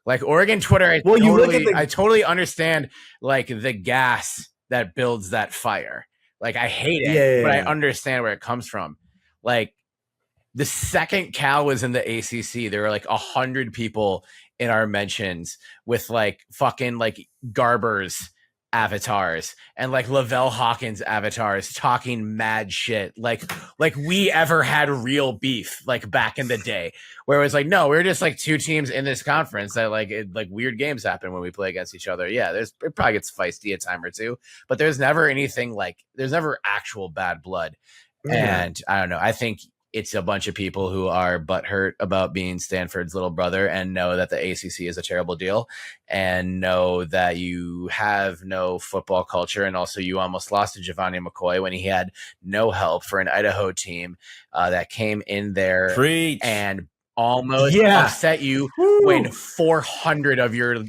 Like Oregon Twitter, I totally understand like the gas that builds that fire. Like I hate it, but I understand where it comes from. Like the second Cal was in the ACC, there were like 100 people in our mentions with like fucking like Garber's avatars and like Lavelle Hawkins avatars talking mad shit. Like we ever had real beef like back in the day where it was like, no, we're just like 2 teams in this conference that like weird games happen when we play against each other. Yeah, it probably gets feisty a time or two, but there's never anything like there's never actual bad blood. And I don't know. I think it's a bunch of people who are butthurt about being Stanford's little brother and know that the ACC is a terrible deal and know that you have no football culture. And also you almost lost to Gevani McCoy when he had no help for an Idaho team that came in there and almost upset you when 400 of your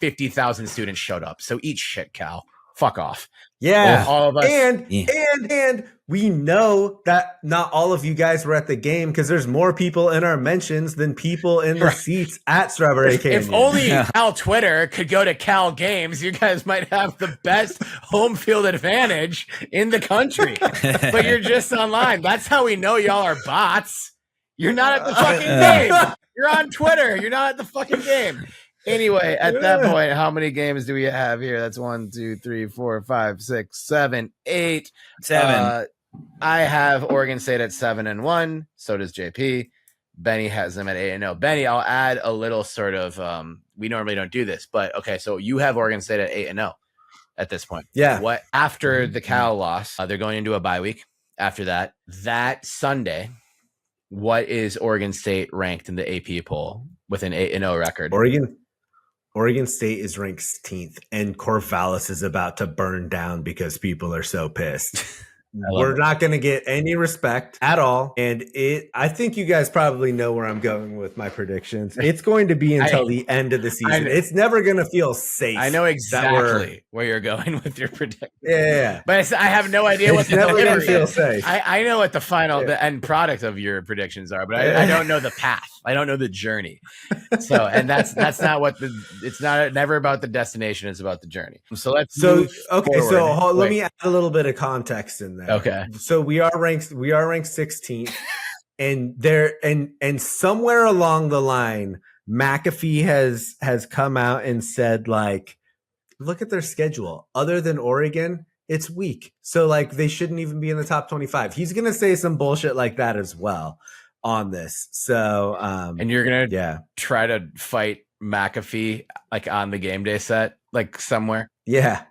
50,000 students showed up. So eat shit, Cal. Fuck off. Yeah. All of us. And we know that not all of you guys were at the game because there's more people in our mentions than people in the seats at Strawberry Canyon. If only Cal Twitter could go to Cal games, you guys might have the best home field advantage in the country. But you're just online. That's how we know y'all are bots. You're not at the fucking game. You're on Twitter. You're not at the fucking game. Anyway, at that point, how many games do we have here? That's 1, 2, 3, 4, 5, 6, 7, 8. 7. I have Oregon State at 7-1. So does JP. Benny has them at 8-0. Benny, I'll add a little sort of. We normally don't do this, but okay. So you have Oregon State at 8-0 at this point. Yeah. What after the Cal loss? They're going into a bye week. After that Sunday, what is Oregon State ranked in the AP poll with an 8-0 record? Oregon State is ranked 16th, and Corvallis is about to burn down because people are so pissed. We're not going to get any respect at all. And I think you guys probably know where I'm going with my predictions. It's going to be until the end of the season. It's never going to feel safe. I know exactly where you're going with your prediction. Yeah. But I have no idea what it's never going to feel safe. I know what the end product of your predictions are, but I don't know the path. I don't know the journey. So, and that's not what it's never about the destination. It's about the journey. So let me add a little bit of context in there. Okay. So we are ranked 16th, and somewhere along the line, McAfee has come out and said, like, look at their schedule. Other than Oregon, it's weak. So like they shouldn't even be in the top 25. He's gonna say some bullshit like that as well on this. So and you're gonna try to fight McAfee like on the game day set, like somewhere. Yeah.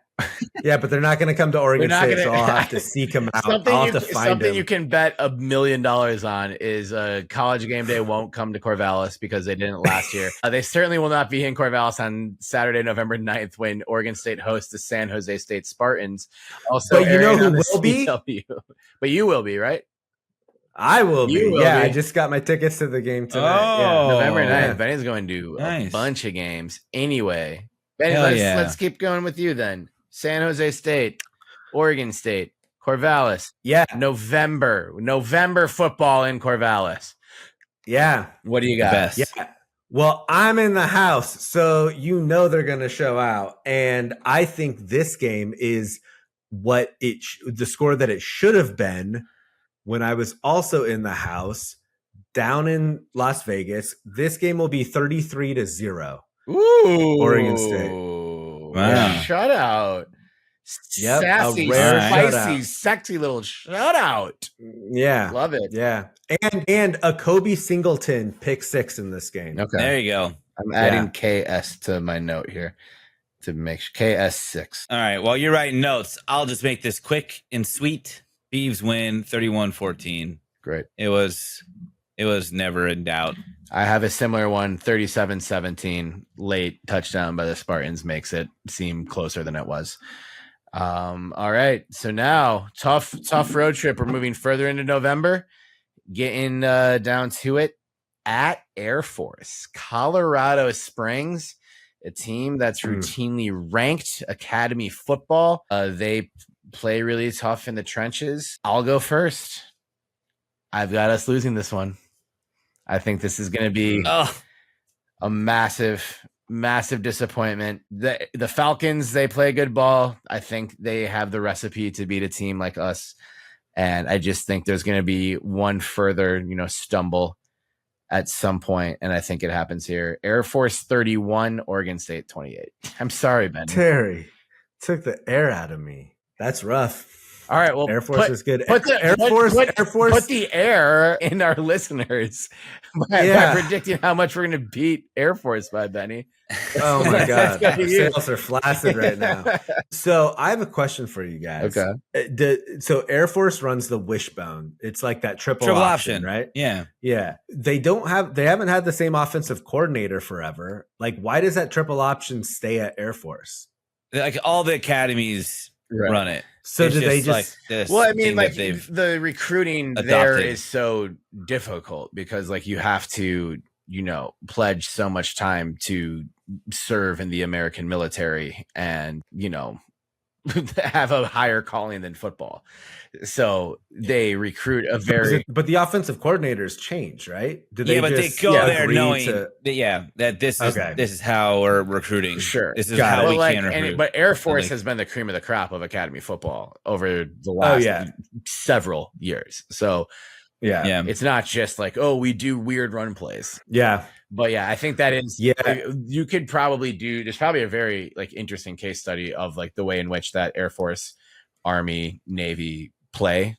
Yeah, but they're not going to come to Oregon State, so I'll have to seek them out. I'll have to find something you can bet $1 million on is College Game Day won't come to Corvallis because they didn't last year. They certainly will not be in Corvallis on Saturday, November 9th when Oregon State hosts the San Jose State Spartans. Also, but you know who will be? But you will be, right? I will be. Yeah, I just got my tickets to the game tonight. November 9th. Benny's going to a bunch of games. Anyway, Benny, let's keep going with you then. San Jose State, Oregon State, Corvallis. Yeah. November football in Corvallis. Yeah. What do you got? Best. Yeah. Well, I'm in the house, so you know they're going to show out. And I think this game is what the score that it should have been when I was also in the house down in Las Vegas. This game will be 33-0. Ooh. Oregon State. Wow. Yeah. Shutout. Yep, sassy, spicy, sexy little shutout. Yeah. Love it. Yeah. And a Kobe Singleton pick 6 in this game. Okay. There you go. I'm adding KS to my note here to make KS6. All right. While you're writing notes, I'll just make this quick and sweet. Beavs win 31-14. Great. It was never in doubt. I have a similar one, 37-17. Late touchdown by the Spartans makes it seem closer than it was. All right. So now, tough road trip. We're moving further into November, getting down to it at Air Force. Colorado Springs, a team that's routinely ranked Academy football. They play really tough in the trenches. I'll go first. I've got us losing this one. I think this is going to be a massive disappointment. The Falcons, they play good ball. I think they have the recipe to beat a team like us. And I just think there's going to be one further, stumble at some point. And I think it happens here. Air Force 31, Oregon State 28. I'm sorry, Ben. Terry took the air out of me. That's rough. All right, well, Air Force is good. Put the air in our listeners by predicting how much we're going to beat Air Force by, Benny. Oh my God, sales are flaccid right now. So I have a question for you guys. Okay. So Air Force runs the wishbone. It's like that triple option, right? Yeah. Yeah. They haven't had the same offensive coordinator forever. Like, why does that triple option stay at Air Force? Like all the academies run it. So do they just like this? Well, I mean, like the recruiting there is so difficult because like you have to, pledge so much time to serve in the American military and, have a higher calling than football. So they recruit but the offensive coordinators change, right? But they go there knowing that this is how we're recruiting. Sure. This is how we can recruit. But Air Force has been the cream of the crop of Academy football over the last several years. So it's not just like, we do weird run plays. Yeah. But I think that is, you could probably there's probably a very like interesting case study of like the way in which that Air Force, Army, Navy play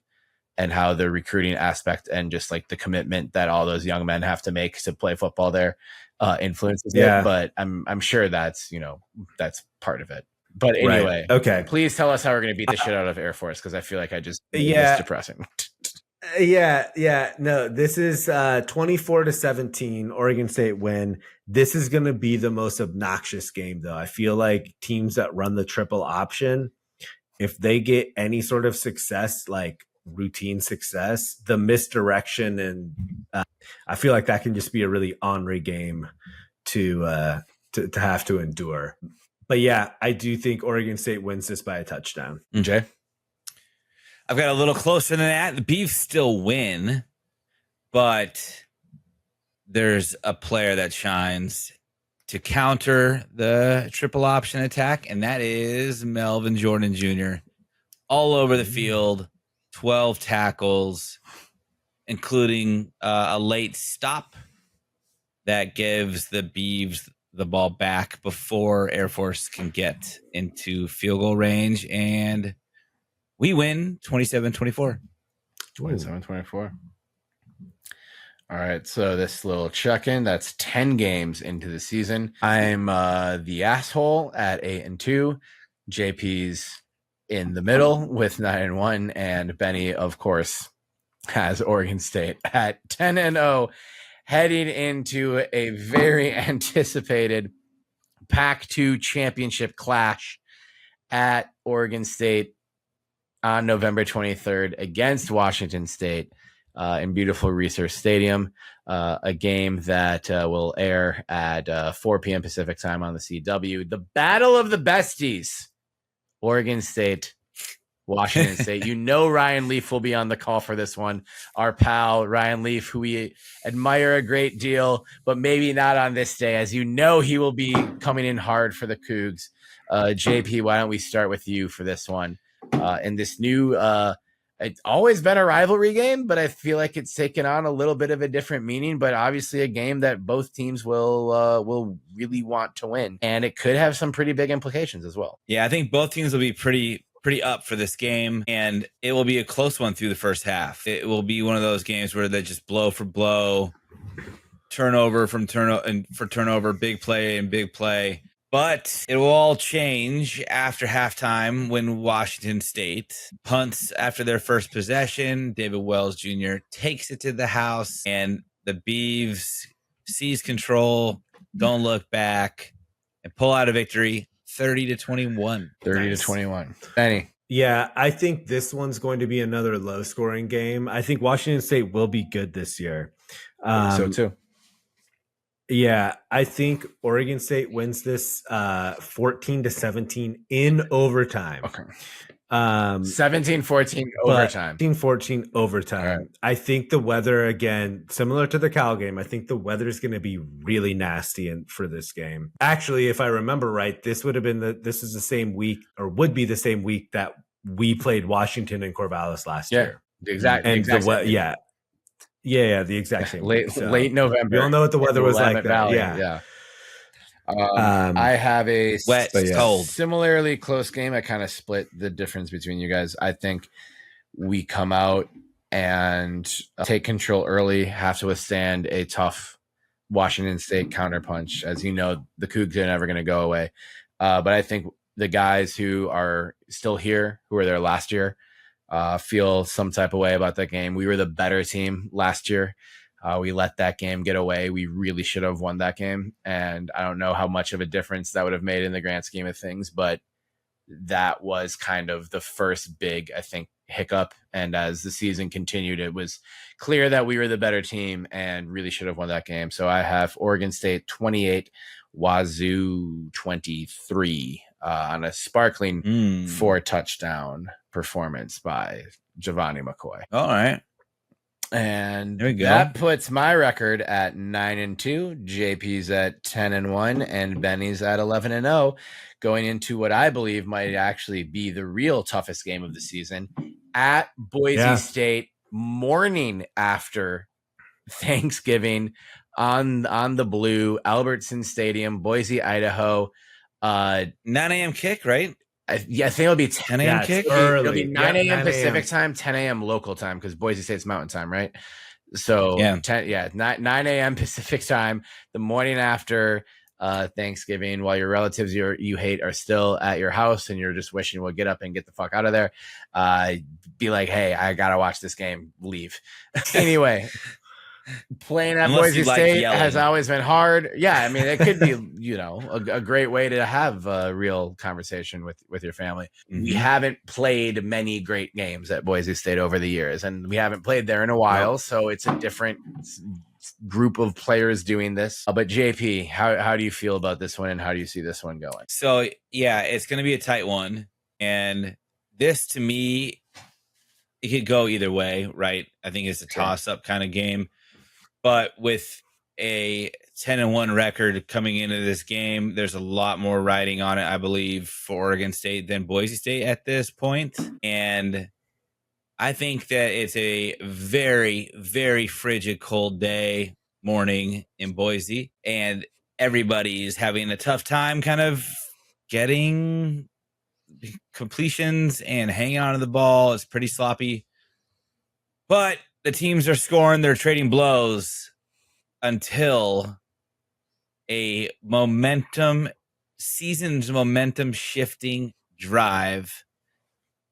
and how the recruiting aspect and just like the commitment that all those young men have to make to play football there influences it. But I'm sure that's, that's part of it. But anyway, okay. Please tell us how we're going to beat the shit out of Air Force because I feel like I just it's depressing. No, this is 24-17, Oregon State win. This is going to be the most obnoxious game, though. I feel like teams that run the triple option, if they get any sort of success, like routine success, the misdirection, and I feel like that can just be a really ornery game to have to endure. But yeah, I do think Oregon State wins this by a touchdown. Okay. I've got a little closer than that. The Beavs still win, but there's a player that shines to counter the triple option attack, and that is Melvin Jordan Jr. All over the field, 12 tackles, including a late stop that gives the Beavs the ball back before Air Force can get into field goal range, and we win 27-24. 27-24. All right, so this little check-in, that's 10 games into the season. I'm the asshole at 8-2. JP's in the middle with 9-1, and Benny, of course, has Oregon State at 10-0, heading into a very anticipated Pac-2 championship clash at Oregon State on November 23rd against Washington State in beautiful Research Stadium, a game that will air at 4 p.m. Pacific time on the CW. The Battle of the Besties, Oregon State, Washington State. You know Ryan Leaf will be on the call for this one. Our pal, Ryan Leaf, who we admire a great deal, but maybe not on this day. As you know, he will be coming in hard for the Cougs. JP, why don't we start with you for this one? And this new, it's always been a rivalry game, but I feel like it's taken on a little bit of a different meaning, but obviously a game that both teams will really want to win. And it could have some pretty big implications as well. Yeah, I think both teams will be pretty up for this game, and it will be a close one through the first half. It will be one of those games where they just blow for blow, turnover from turnover, big play and big play. But it will all change after halftime when Washington State punts after their first possession. David Wells Jr. takes it to the house, and the Beavs seize control, don't look back, and pull out a victory 30-21. 30-21. Benny. Yeah, I think this one's going to be another low-scoring game. I think Washington State will be good this year. So too. Yeah, I think Oregon State wins this 14-17 in overtime. Okay. 17-14 overtime. 17-14 overtime. Right. I think the weather, again, similar to the Cal game, I think the weather is going to be really nasty for this game. Actually, if I remember right, this would be the same week that we played Washington and Corvallis last year. Exactly. And the exact same late November. We all know what the weather was like Valley. Yeah. I have a wet, cold, similarly close game. I kind of split the difference between you guys. I think we come out and take control early, have to withstand a tough Washington State counterpunch. As you know, the Cougs are never going to go away. But I think the guys who are still here, who were there last year, feel some type of way about that game. We were the better team last year. We let that game get away. We really should have won that game. And I don't know how much of a difference that would have made in the grand scheme of things, but that was kind of the first big, I think, hiccup. And as the season continued, it was clear that we were the better team and really should have won that game. So I have Oregon State 28, Wazoo 23 on a sparkling 4-touchdown performance by Gevani McCoy. All right. And that puts my record at 9-2. JP's at 10-1, and Benny's at 11-0, going into what I believe might actually be the real toughest game of the season at Boise State, morning after Thanksgiving on the blue, Albertson Stadium, Boise, Idaho. 9 a.m. kick, right? I think it'll be 10 a.m. kick. It'll be 9 a.m. Pacific time, 10 a.m. local time, because Boise State's Mountain time, right? So 9 a.m. Pacific time, the morning after Thanksgiving while your relatives you hate are still at your house and you're just wishing we'll get up and get the fuck out of there. Be like, hey, I gotta watch this game. Leave. Anyway. Playing at Boise State has always been hard. Yeah, I mean, it could be, a great way to have a real conversation with your family. Mm-hmm. We haven't played many great games at Boise State over the years, and we haven't played there in a while, so it's a different group of players doing this. But JP, how do you feel about this one, and how do you see this one going? So, yeah, it's going to be a tight one, and this, to me, it could go either way, right? I think it's a toss-up kind of game. But with a 10-1 record coming into this game, there's a lot more riding on it, I believe, for Oregon State than Boise State at this point. And I think that it's a very, very frigid, cold morning in Boise. And everybody's having a tough time kind of getting completions and hanging on to the ball. It's pretty sloppy. But the teams are scoring, they're trading blows until a season's momentum shifting drive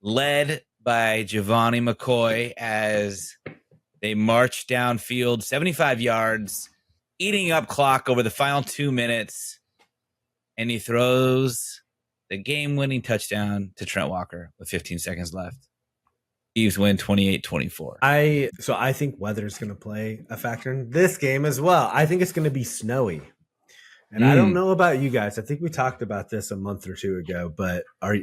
led by Gevani McCoy as they march downfield 75 yards, eating up clock over the final 2 minutes, and he throws the game-winning touchdown to Trent Walker with 15 seconds left. Beavs win 28-24. I think weather is going to play a factor in this game as well. I think it's going to be snowy. And I don't know about you guys. I think we talked about this a month or two ago, but are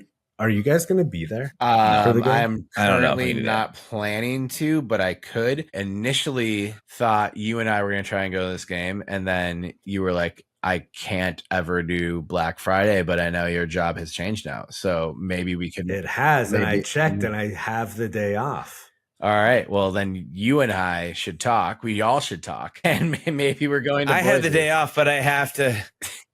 you guys going to be there for the game? I'm currently not planning to, but I could. Initially thought you and I were going to try and go to this game, and then you were like, I can't ever do Black Friday, but I know your job has changed now. So maybe we could. It has, and I checked, and I have the day off. All right. Well, then you and I should talk. We all should talk. And maybe we're going to I had the day off, but I have to,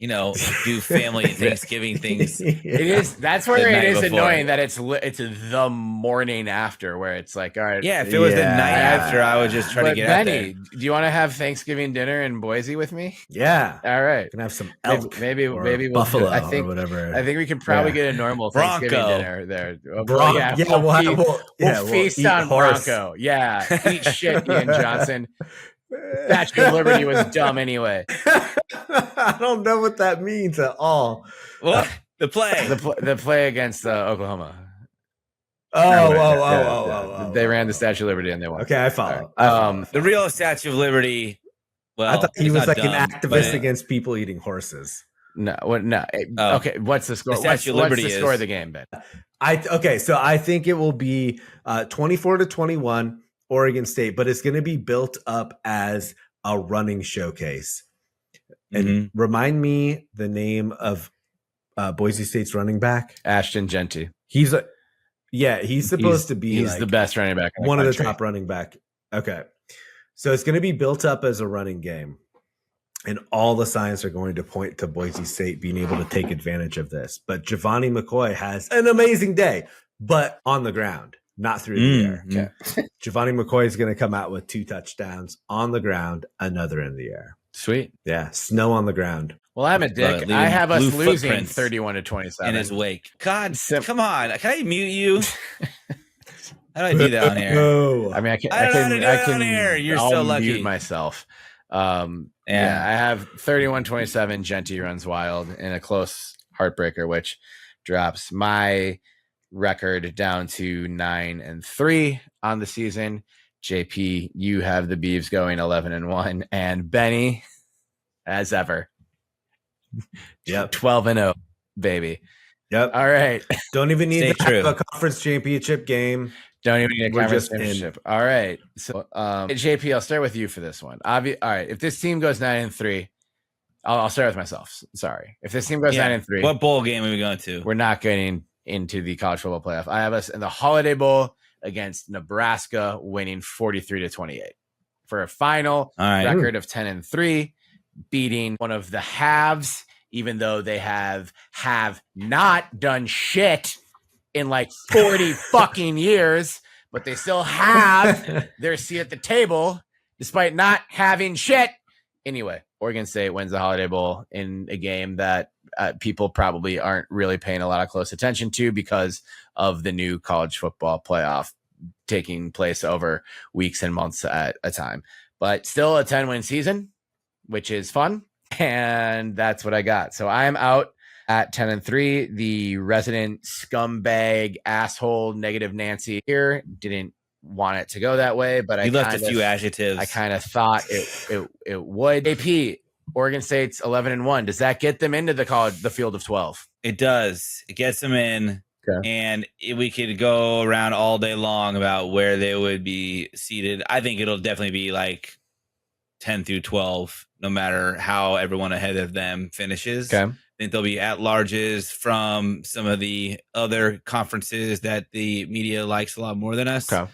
do family Thanksgiving things. It is. That's where it is annoying that it's the morning after where it's like, all right. Yeah. If it was the night after, I would just try to get out there. Do you want to have Thanksgiving dinner in Boise with me? Yeah. All right. Can have some elk. Maybe we'll buffalo or whatever. I think we can probably get a normal Thanksgiving dinner there. We'll feast on Bronco. Yeah. Eat shit, Ian Johnson. Statue of Liberty was dumb anyway. I don't know what that means at all. What? The play. The play against Oklahoma. They ran the Statue of Liberty and they won. Okay, I follow. The real Statue of Liberty. Well, I thought he was like an activist against people eating horses. No. Okay, what's the score? What's the score of the game, Ben? So I think it will be 24-21 Oregon State, but it's going to be built up as a running showcase. And remind me the name of Boise State's running back, Ashton Genty. He's supposed to be the best running back, one of the top running back. Okay, so it's going to be built up as a running game, and all the signs are going to point to Boise State being able to take advantage of this. But Gevani McCoy has an amazing day, but on the ground, not through the air. Okay. Gevani McCoy is going to come out with 2 touchdowns on the ground, another in the air. Sweet. Yeah, snow on the ground. Well, I'm a dick. I have us losing 31-27 in his wake. God, come on! Can I mute you? How do I do that on air? No. I mean, I can. On air. You're so lucky. Mute myself. I have 31-27. Genty runs wild in a close heartbreaker, which drops my record down to 9-3 on the season. JP, you have the Beavs going 11-1, and Benny, as ever, 12-0, baby. Yep. All right. Don't even need to have a conference championship game. Don't even need a conference championship. All right. So, JP, I'll start with you for this one. All right. If this team goes 9-3, I'll start with myself. Sorry. If this team goes 9-3, what bowl game are we going to? We're not getting into the college football playoff. I have us in the Holiday Bowl against Nebraska, winning 43-28 for a final record of 10-3, beating one of the halves, even though they have not done shit in like 40 fucking years, but they still have their seat at the table despite not having shit Anyway, Oregon State wins the Holiday Bowl in a game that people probably aren't really paying a lot of close attention to because of the new college football playoff taking place over weeks and months at a time. But still a 10-win season, which is fun. And that's what I got. So I'm out at 10-3. The resident scumbag, asshole, negative Nancy here didn't want it to go that way, but I left a few adjectives. I kind of thought it would. AP, Oregon State's 11-1. Does that get them into the field of 12? It does. It gets them in. Okay. And we could go around all day long about where they would be seated. I think it'll definitely be like 10 through 12, no matter how everyone ahead of them finishes. Okay. I think there'll be at-larges from some of the other conferences that the media likes a lot more than us. Okay.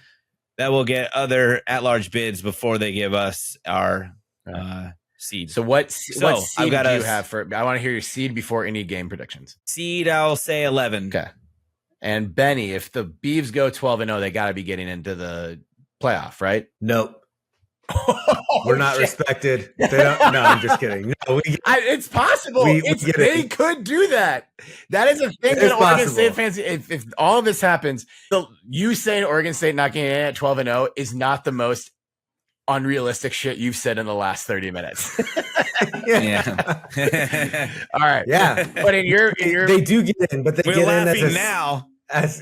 That will get other at-large bids before they give us our seed. So what seed do you have for? I want to hear your seed before any game predictions. Seed, I'll say 11. Okay. And Benny, if the Beavs go 12-0, they got to be getting into the playoff, right? Nope. We're not respected. They don't, no, I'm just kidding. No, it's possible. They could do that. That is a thing that Oregon State fans. If all of this happens, you saying Oregon State not getting in at 12-0 is not the most unrealistic shit you've said in the last 30 minutes. Yeah. All right. Yeah. But in your they do get in, but they we're get laughing in now.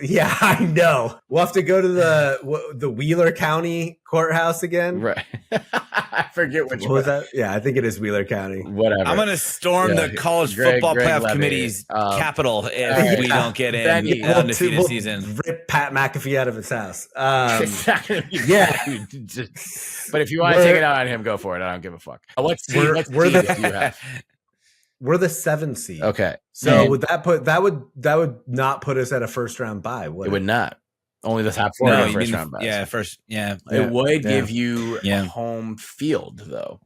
Yeah, I know. We'll have to go to the Wheeler County courthouse again. Right. I forget which what was that. Yeah, I think it is Wheeler County. Whatever. I'm going to storm the college football playoff committee's capital if we don't get in the undefeated season. Rip Pat McAfee out of his house. It's not gonna be but if you want to take it out on him, go for it. I don't give a fuck. What seed do you have? We're the 7th seed. Okay. So would that would not put us at a first round bye? It would not. Only the top 4 are first round buys. Yeah, first. Yeah. It would give you home field though.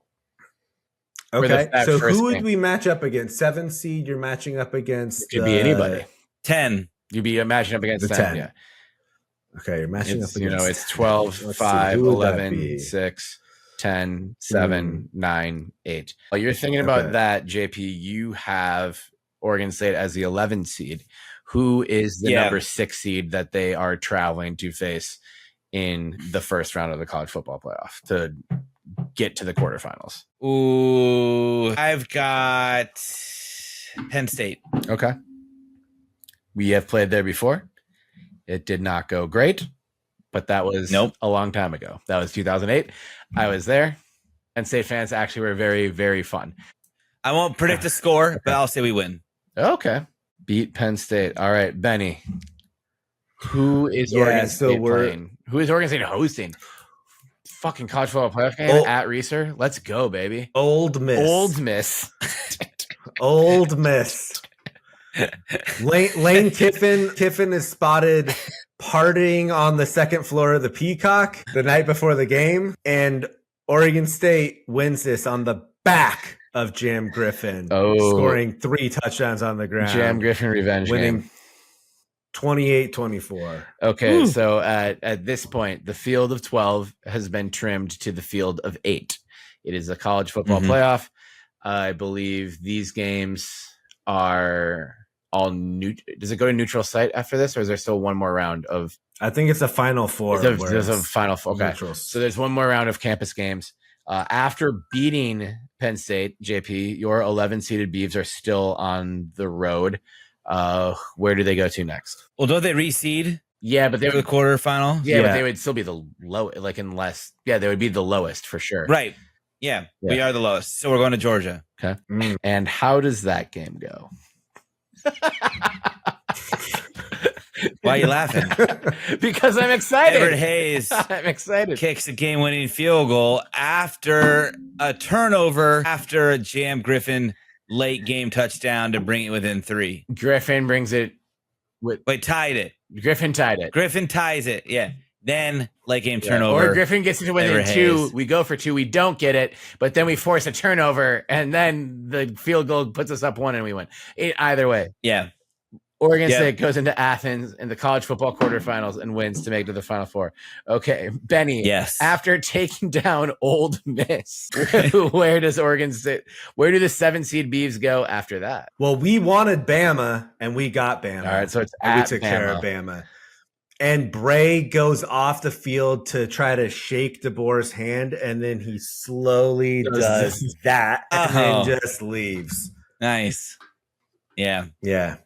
Okay. So who would we match up against? 7th seed, you're matching up against. It could be anybody. 10. You'd be matching up against 10. Yeah. Okay, you're matching up against. It's 12, 5, 11, 6. 10, 7, 9, 8. Well, you're thinking about that, JP. You have Oregon State as the 11th seed. Who is the number 6 seed that they are traveling to face in the first round of the college football playoff to get to the quarterfinals? Ooh, I've got Penn State. Okay. We have played there before. It did not go great, but that was a long time ago. That was 2008. I was there. Penn State fans actually were very, very fun. I won't predict the score, but I'll say we win. Okay. Beat Penn State. All right, Benny. Who is Oregon State playing? Who is Oregon State hosting? Fucking college football playoff game at Reeser. Let's go, baby. Old Miss. Old Miss. Old Miss. Lane Kiffin is spotted partying on the second floor of the Peacock the night before the game, and Oregon State wins this on the back of Jam Griffin, scoring 3 touchdowns on the ground. Jam Griffin revenge winning game. 28-24. Okay, so at this point, the field of 12 has been trimmed to the field of 8. It is a college football playoff. I believe these games are all new. Does it go to neutral site after this, or is there still one more round of? I think it's a Final Four. There's a Final Four. Okay, so there's one more round of campus games. After beating Penn State, JP, your 11-seeded Beavs are still on the road. Where do they go to next? Well, don't they reseed? Yeah, but they would the quarterfinal. Yeah, but they would still be the low. Like unless, they would be the lowest for sure. Right. Yeah, we are the lowest. So we're going to Georgia. Okay. And how does that game go? Why are you laughing? Because I'm excited. Everett Hayes I'm excited. Kicks a game-winning field goal after a turnover, after a Jam Griffin late game touchdown to bring it within 3. Griffin brings it. Tied it. Griffin tied it. Griffin ties it. Yeah. Then late game turnover. Or Griffin gets it to within 2. We go for 2. We don't get it, but then we force a turnover, and then the field goal puts us up 1, and we win. Either way. Yeah. Oregon State goes into Athens in the college football quarterfinals and wins to make it to the Final Four. Okay, Benny. Yes. After taking down Old Miss, where does Oregon State? Where do the 7 seed Beavs go after that? Well, we wanted Bama, and we got Bama. All right, so it's we took care of Bama. And Bray goes off the field to try to shake DeBoer's hand, and then he slowly does that and then just leaves. Nice. Yeah. Yeah.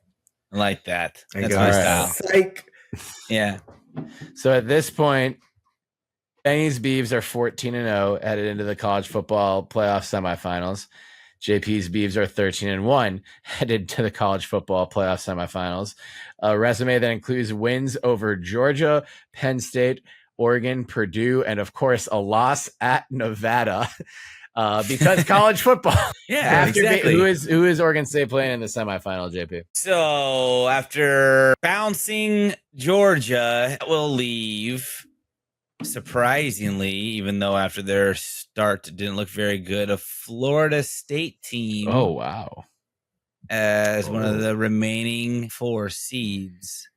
I like that. And That's my style. Psych. Yeah. So at this point, Benny's Beavs are 14-0 headed into the college football playoff semifinals. JP's Beavs are 13-1 headed to the college football playoff semifinals. A resume that includes wins over Georgia, Penn State, Oregon, Purdue, and of course a loss at Nevada. Because college football. Yeah, exactly. Who is Oregon State playing in the semifinal, JP? So after bouncing Georgia, will leave, surprisingly, even though after their start it didn't look very good, a Florida State team. Oh, wow. As one of the remaining 4 seeds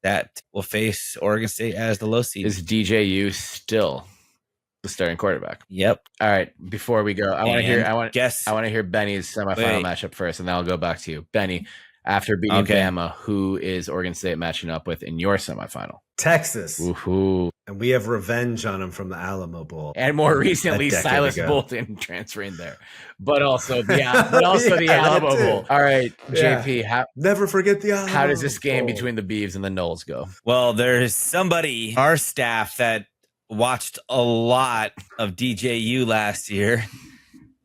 that will face Oregon State as the low seed. Is DJU still the starting quarterback? Yep. All right. Before we go, I want to hear Benny's semifinal matchup first, and then I'll go back to you, Benny. After beating Bama, who is Oregon State matching up with in your semifinal? Texas. Woohoo! And we have revenge on him from the Alamo Bowl, and more recently, Silas Bolton transferring there, but also the Alamo Bowl. All right, JP. Never forget the Alamo. How does this game between the Beavs and the Knolls go? Well, there's somebody, our staff, that watched a lot of DJU last year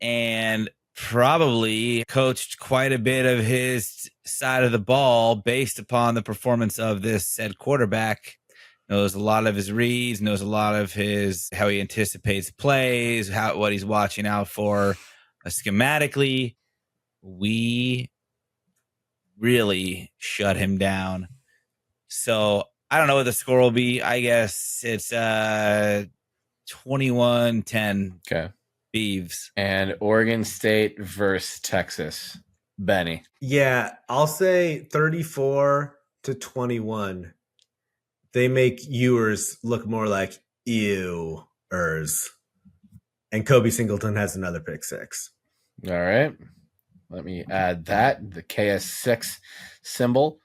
and probably coached quite a bit of his side of the ball based upon the performance of this said quarterback. Knows a lot of his reads, knows a lot of how he anticipates plays, what he's watching out for schematically. We really shut him down. So I don't know what the score will be. I guess it's 21-10. Okay. Beavs. And Oregon State versus Texas. Benny. Yeah, I'll say 34-21. They make Ewers look more like Ewers. And Kobe Singleton has another pick 6. All right. Let me add that. The KS6 symbol.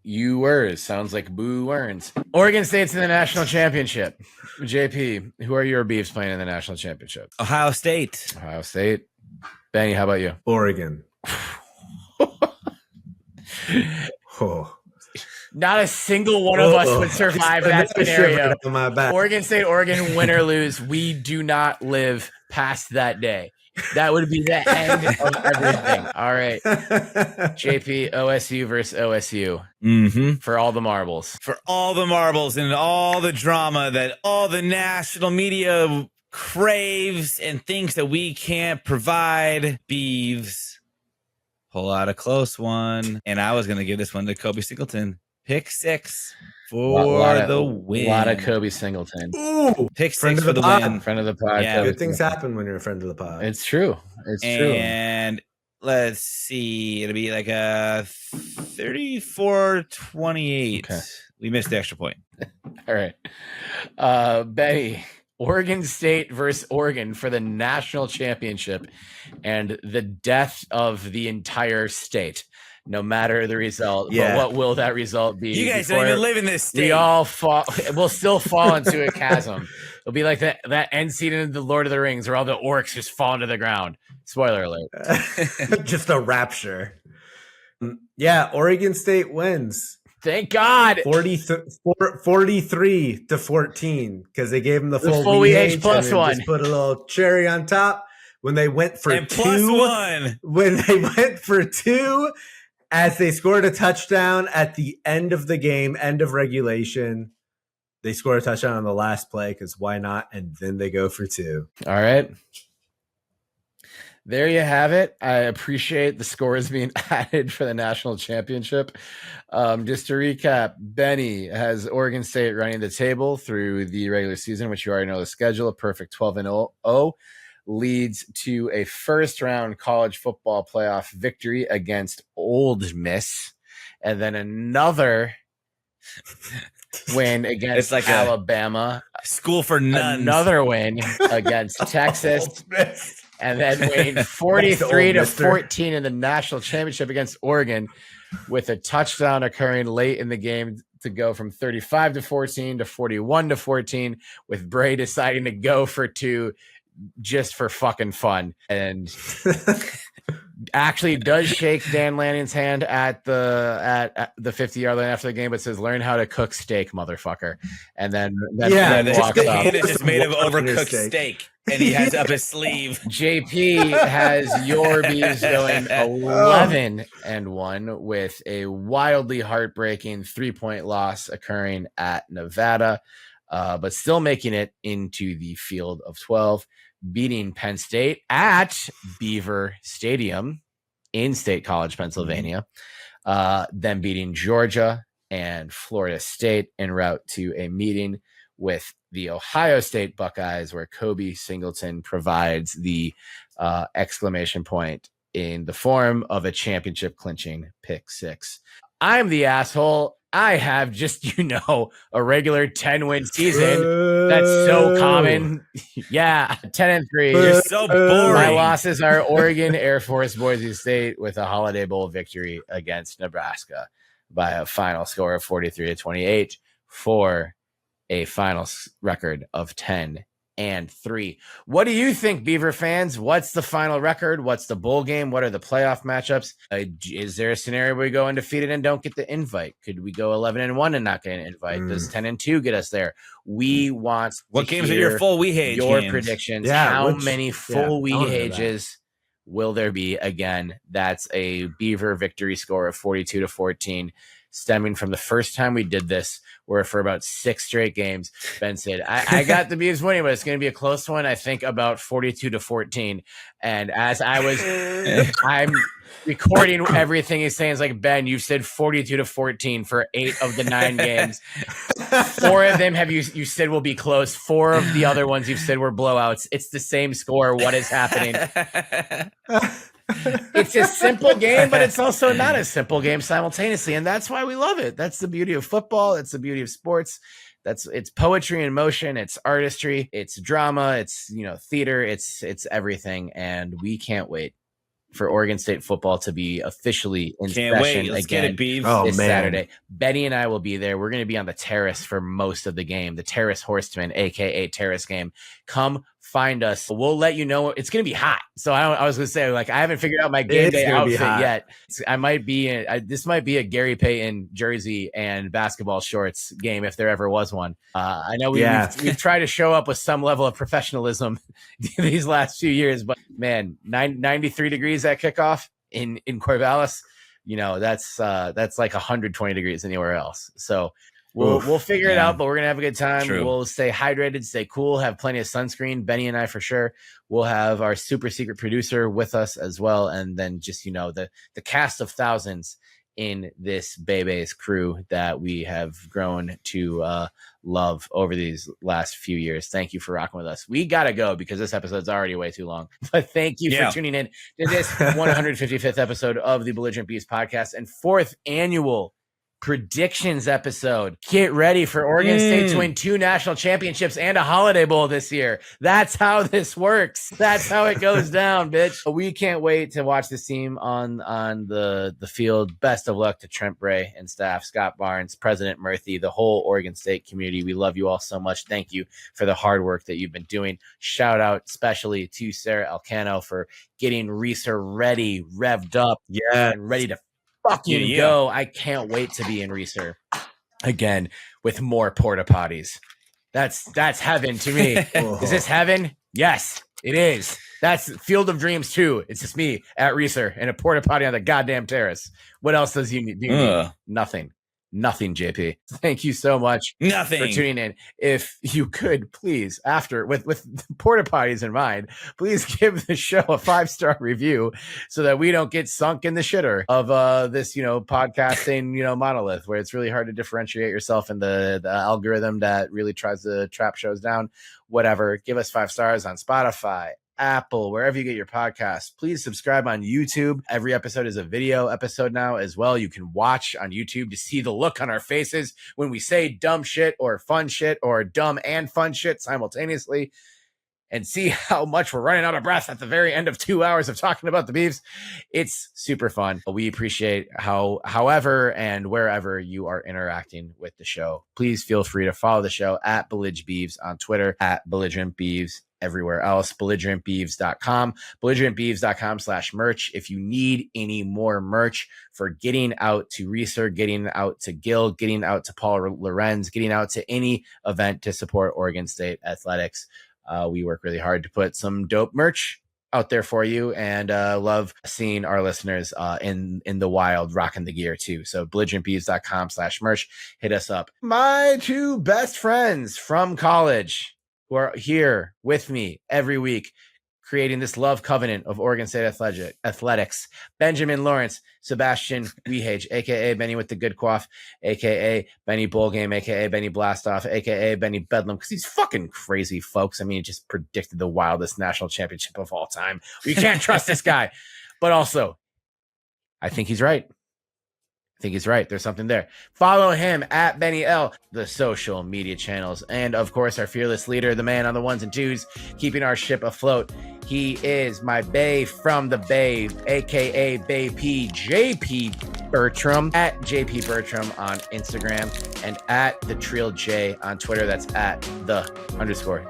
Ewers sounds like Boo Earns. Oregon State's in the national championship. JP, who are your Beavs playing in the national championship? Ohio State. Ohio State. Benny, how about you? Oregon. Not a single one of us would survive that scenario. Oregon State, Oregon, win or lose, we do not live past that day. That would be the end of everything. All right. JP, OSU versus OSU. Mm-hmm. For all the marbles. For all the marbles and all the drama that all the national media craves and thinks that we can't provide. Beavs pull out a close one. And I was going to give this one to Kobe Singleton. Pick 6 for the win. A lot of Kobe Singleton. Ooh, pick 6 for the win. Friend of the pod. Yeah. Good things happen when you're a friend of the pod. It's true. It's true. And let's see. It'll be like a 34-28. Okay. We missed the extra point. All right. Betty, Oregon State versus Oregon for the national championship and the death of the entire state. No matter the result, but what will that result be? You guys don't even live in this state. We'll still fall into a chasm. It'll be like that end scene in The Lord of the Rings where all the orcs just fall into the ground. Spoiler alert. Just a rapture. Yeah, Oregon State wins. Thank God. 43-14 because they gave them the full VH plus one. Just put a little cherry on top. When they went for and two, +1. When they went for 2. As they scored a touchdown at the end of the game, end of regulation, they scored a touchdown on the last play because why not? And then they go for 2. All right. There you have it. I appreciate the scores being added for the national championship. Just to recap, Benny has Oregon State running the table through the regular season, which you already know the schedule, a perfect 12-0. Leads to a first-round college football playoff victory against Old Miss. and then another win against Alabama. School for nuns. Another win against Texas. And then winning 43-14 in the national championship against Oregon, with a touchdown occurring late in the game to go from 35-14 to 41-14, with Bray deciding to go for 2 just for fucking fun. And actually does shake Dan Lanning's hand at the 50-yard line after the game, but says, "Learn how to cook steak, motherfucker." And then walks up. It is just made of overcooked steak, and he has up his sleeve. JP has your Beavs going 11-1 with a wildly heartbreaking 3-point loss occurring at Nevada, but still making it into the field of 12. Beating Penn State at Beaver Stadium in State College, Pennsylvania, then beating Georgia and Florida State en route to a meeting with the Ohio State Buckeyes, where Kobe Singleton provides the exclamation point in the form of a championship clinching pick 6. I'm the asshole. I have just, a regular 10-win season. That's so common. Yeah, 10-3. You're so boring. My losses are Oregon, Air Force, Boise State, with a Holiday Bowl victory against Nebraska by a final score of 43-28 for a final record of 10-3. What do you think, Beaver fans? What's the final record? What's the bowl game? What are the playoff matchups? Is there a scenario where we go undefeated and don't get the invite? Could we go 11-1 and not get an invite? Does 10-2 get us there? We want what games are your full Wehage your games? Predictions. Yeah, how many full Wehages will there be? Again, that's a Beaver victory score of 42-14, stemming from the first time we did this, where for about 6 straight games, Ben said, I got the Beavs winning, but it's going to be a close one. I think about 42-14. And as I'm recording everything he's saying, it's like, Ben, you've said 42-14 for 8 of the 9 games. 4 of them you said will be close. 4 of the other ones you've said were blowouts. It's the same score. What is happening? It's a simple game, but it's also not a simple game simultaneously, and that's why we love it. That's the beauty of football. It's the beauty of sports. It's poetry in motion. It's artistry. It's drama. It's theater. It's everything, and we can't wait for Oregon State football to be officially in session again this Saturday. Betty and I will be there. We're going to be on the terrace for most of the game, the Terrace Horseman, aka Terrace Game. Come find us. We'll let you know. It's going to be hot. So I was going to say, I haven't figured out my game day outfit yet. I might be this might be a Gary Payton jersey and basketball shorts game if there ever was one. I know we've tried to show up with some level of professionalism these last few years, but man, 93 degrees at kickoff in Corvallis, that's like 120 degrees anywhere else. So we'll figure it out, but we're going to have a good time. True. We'll stay hydrated, stay cool, have plenty of sunscreen. Benny and I, for sure. We'll have our super secret producer with us as well. And then just, the cast of thousands in this Bebe's crew that we have grown to love over these last few years. Thank you for rocking with us. We got to go because this episode's already way too long. But thank you for tuning in to this 155th episode of the Belligerent Beavs Podcast and 4th annual predictions episode. Get ready for Oregon State to win 2 national championships and a Holiday Bowl this year. That's how this works. That's how it goes down, bitch. We can't wait to watch this team on the field. Best of luck to Trent Bray and staff, Scott Barnes, President Murphy, the whole Oregon State community. We love you all so much. Thank you for the hard work that you've been doing. Shout out especially to Sarah Elcano for getting Reeser ready, revved up, and ready to fucking go. I can't wait to be in Reeser again with more porta potties. That's heaven to me. Is this heaven? Yes, it is. That's Field of Dreams too. It's just me at Reeser and a porta potty on the goddamn terrace. What else does you need? Nothing, JP. Thank you so much for tuning in. If you could please, after with porta potties in mind, please give the show a 5-star review so that we don't get sunk in the shitter of this podcasting monolith where it's really hard to differentiate yourself in the algorithm that really tries to trap shows down. Whatever. Give us 5 stars on Spotify, Apple, wherever you get your podcasts. Please subscribe on YouTube. Every episode is a video episode now as well. You can watch on YouTube to see the look on our faces when we say dumb shit or fun shit or dumb and fun shit simultaneously, and see how much we're running out of breath at the very end of 2 hours of talking about the Beavs. It's super fun. We appreciate however and wherever you are interacting with the show. Please feel free to follow the show at Belligerent Beavs on Twitter, at Belligerent Beavs everywhere else, belligerentbeavs.com, belligerentbeavs.com/merch. If you need any more merch for getting out to Reeser, getting out to Gil, getting out to Paul Lorenz, getting out to any event to support Oregon State athletics, we work really hard to put some dope merch out there for you, and love seeing our listeners in the wild rocking the gear too. So belligerentbeavs.com/merch. Hit us up. My two best friends from college who are here with me every week, creating this love covenant of Oregon State athletics. Benjamin Lawrence, Sebastian Wehage, a.k.a. Benny with the good quaff, a.k.a. Benny Bowl Game, a.k.a. Benny Blastoff, a.k.a. Benny Bedlam, because he's fucking crazy, folks. I mean, he just predicted the wildest national championship of all time. You can't trust this guy. But also, I think he's right. There's something there. Follow him at Benny L, the social media channels. And of course, our fearless leader, the man on the ones and twos, keeping our ship afloat. He is my bae from the Bay, aka Bay P, JP Bertram, at JP Bertram on Instagram, and at the Trill J on Twitter. That's at the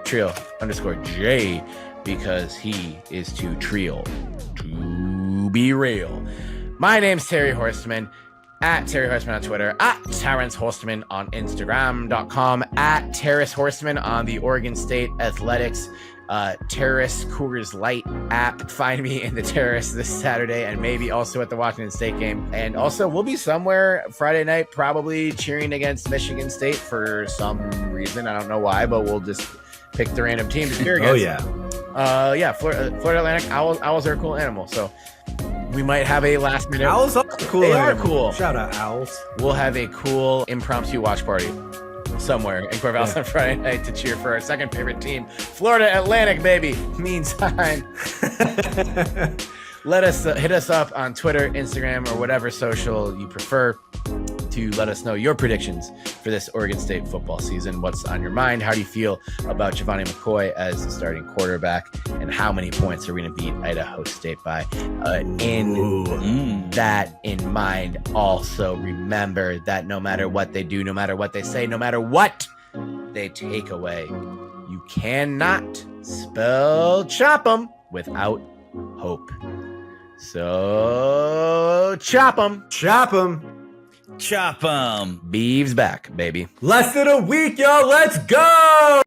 _Trill_J, because he is too Trill to be real. My name's Terry Horstman, at Terry Horstman on Twitter, at Terrence Horstman on Instagram.com, at Terrace Horstman on the Oregon State Athletics Terrace Coors Light app. Find me in the Terrace this Saturday, and maybe also at the Washington State game. And also, we'll be somewhere Friday night, probably cheering against Michigan State for some reason. I don't know why, but we'll just pick the random team to cheer against. Oh, yeah. Florida Atlantic Owls are a cool animal, so we might have a last minute. Owls are cool. They are cool. Shout out Owls. We'll have a cool impromptu watch party somewhere in Corvallis on Friday night to cheer for our second favorite team, Florida Atlantic, baby. Meantime, let us hit us up on Twitter, Instagram, or whatever social you prefer to let us know your predictions for this Oregon State football season. What's on your mind? How do you feel about Gevani McCoy as the starting quarterback? And how many points are we going to beat Idaho State by? That in mind, also remember that no matter what they do, no matter what they say, no matter what they take away, you cannot spell chop 'em without hope. So chop 'em. Chop 'em. Chop 'em. Beavs back, baby. Less than a week, y'all. Let's go.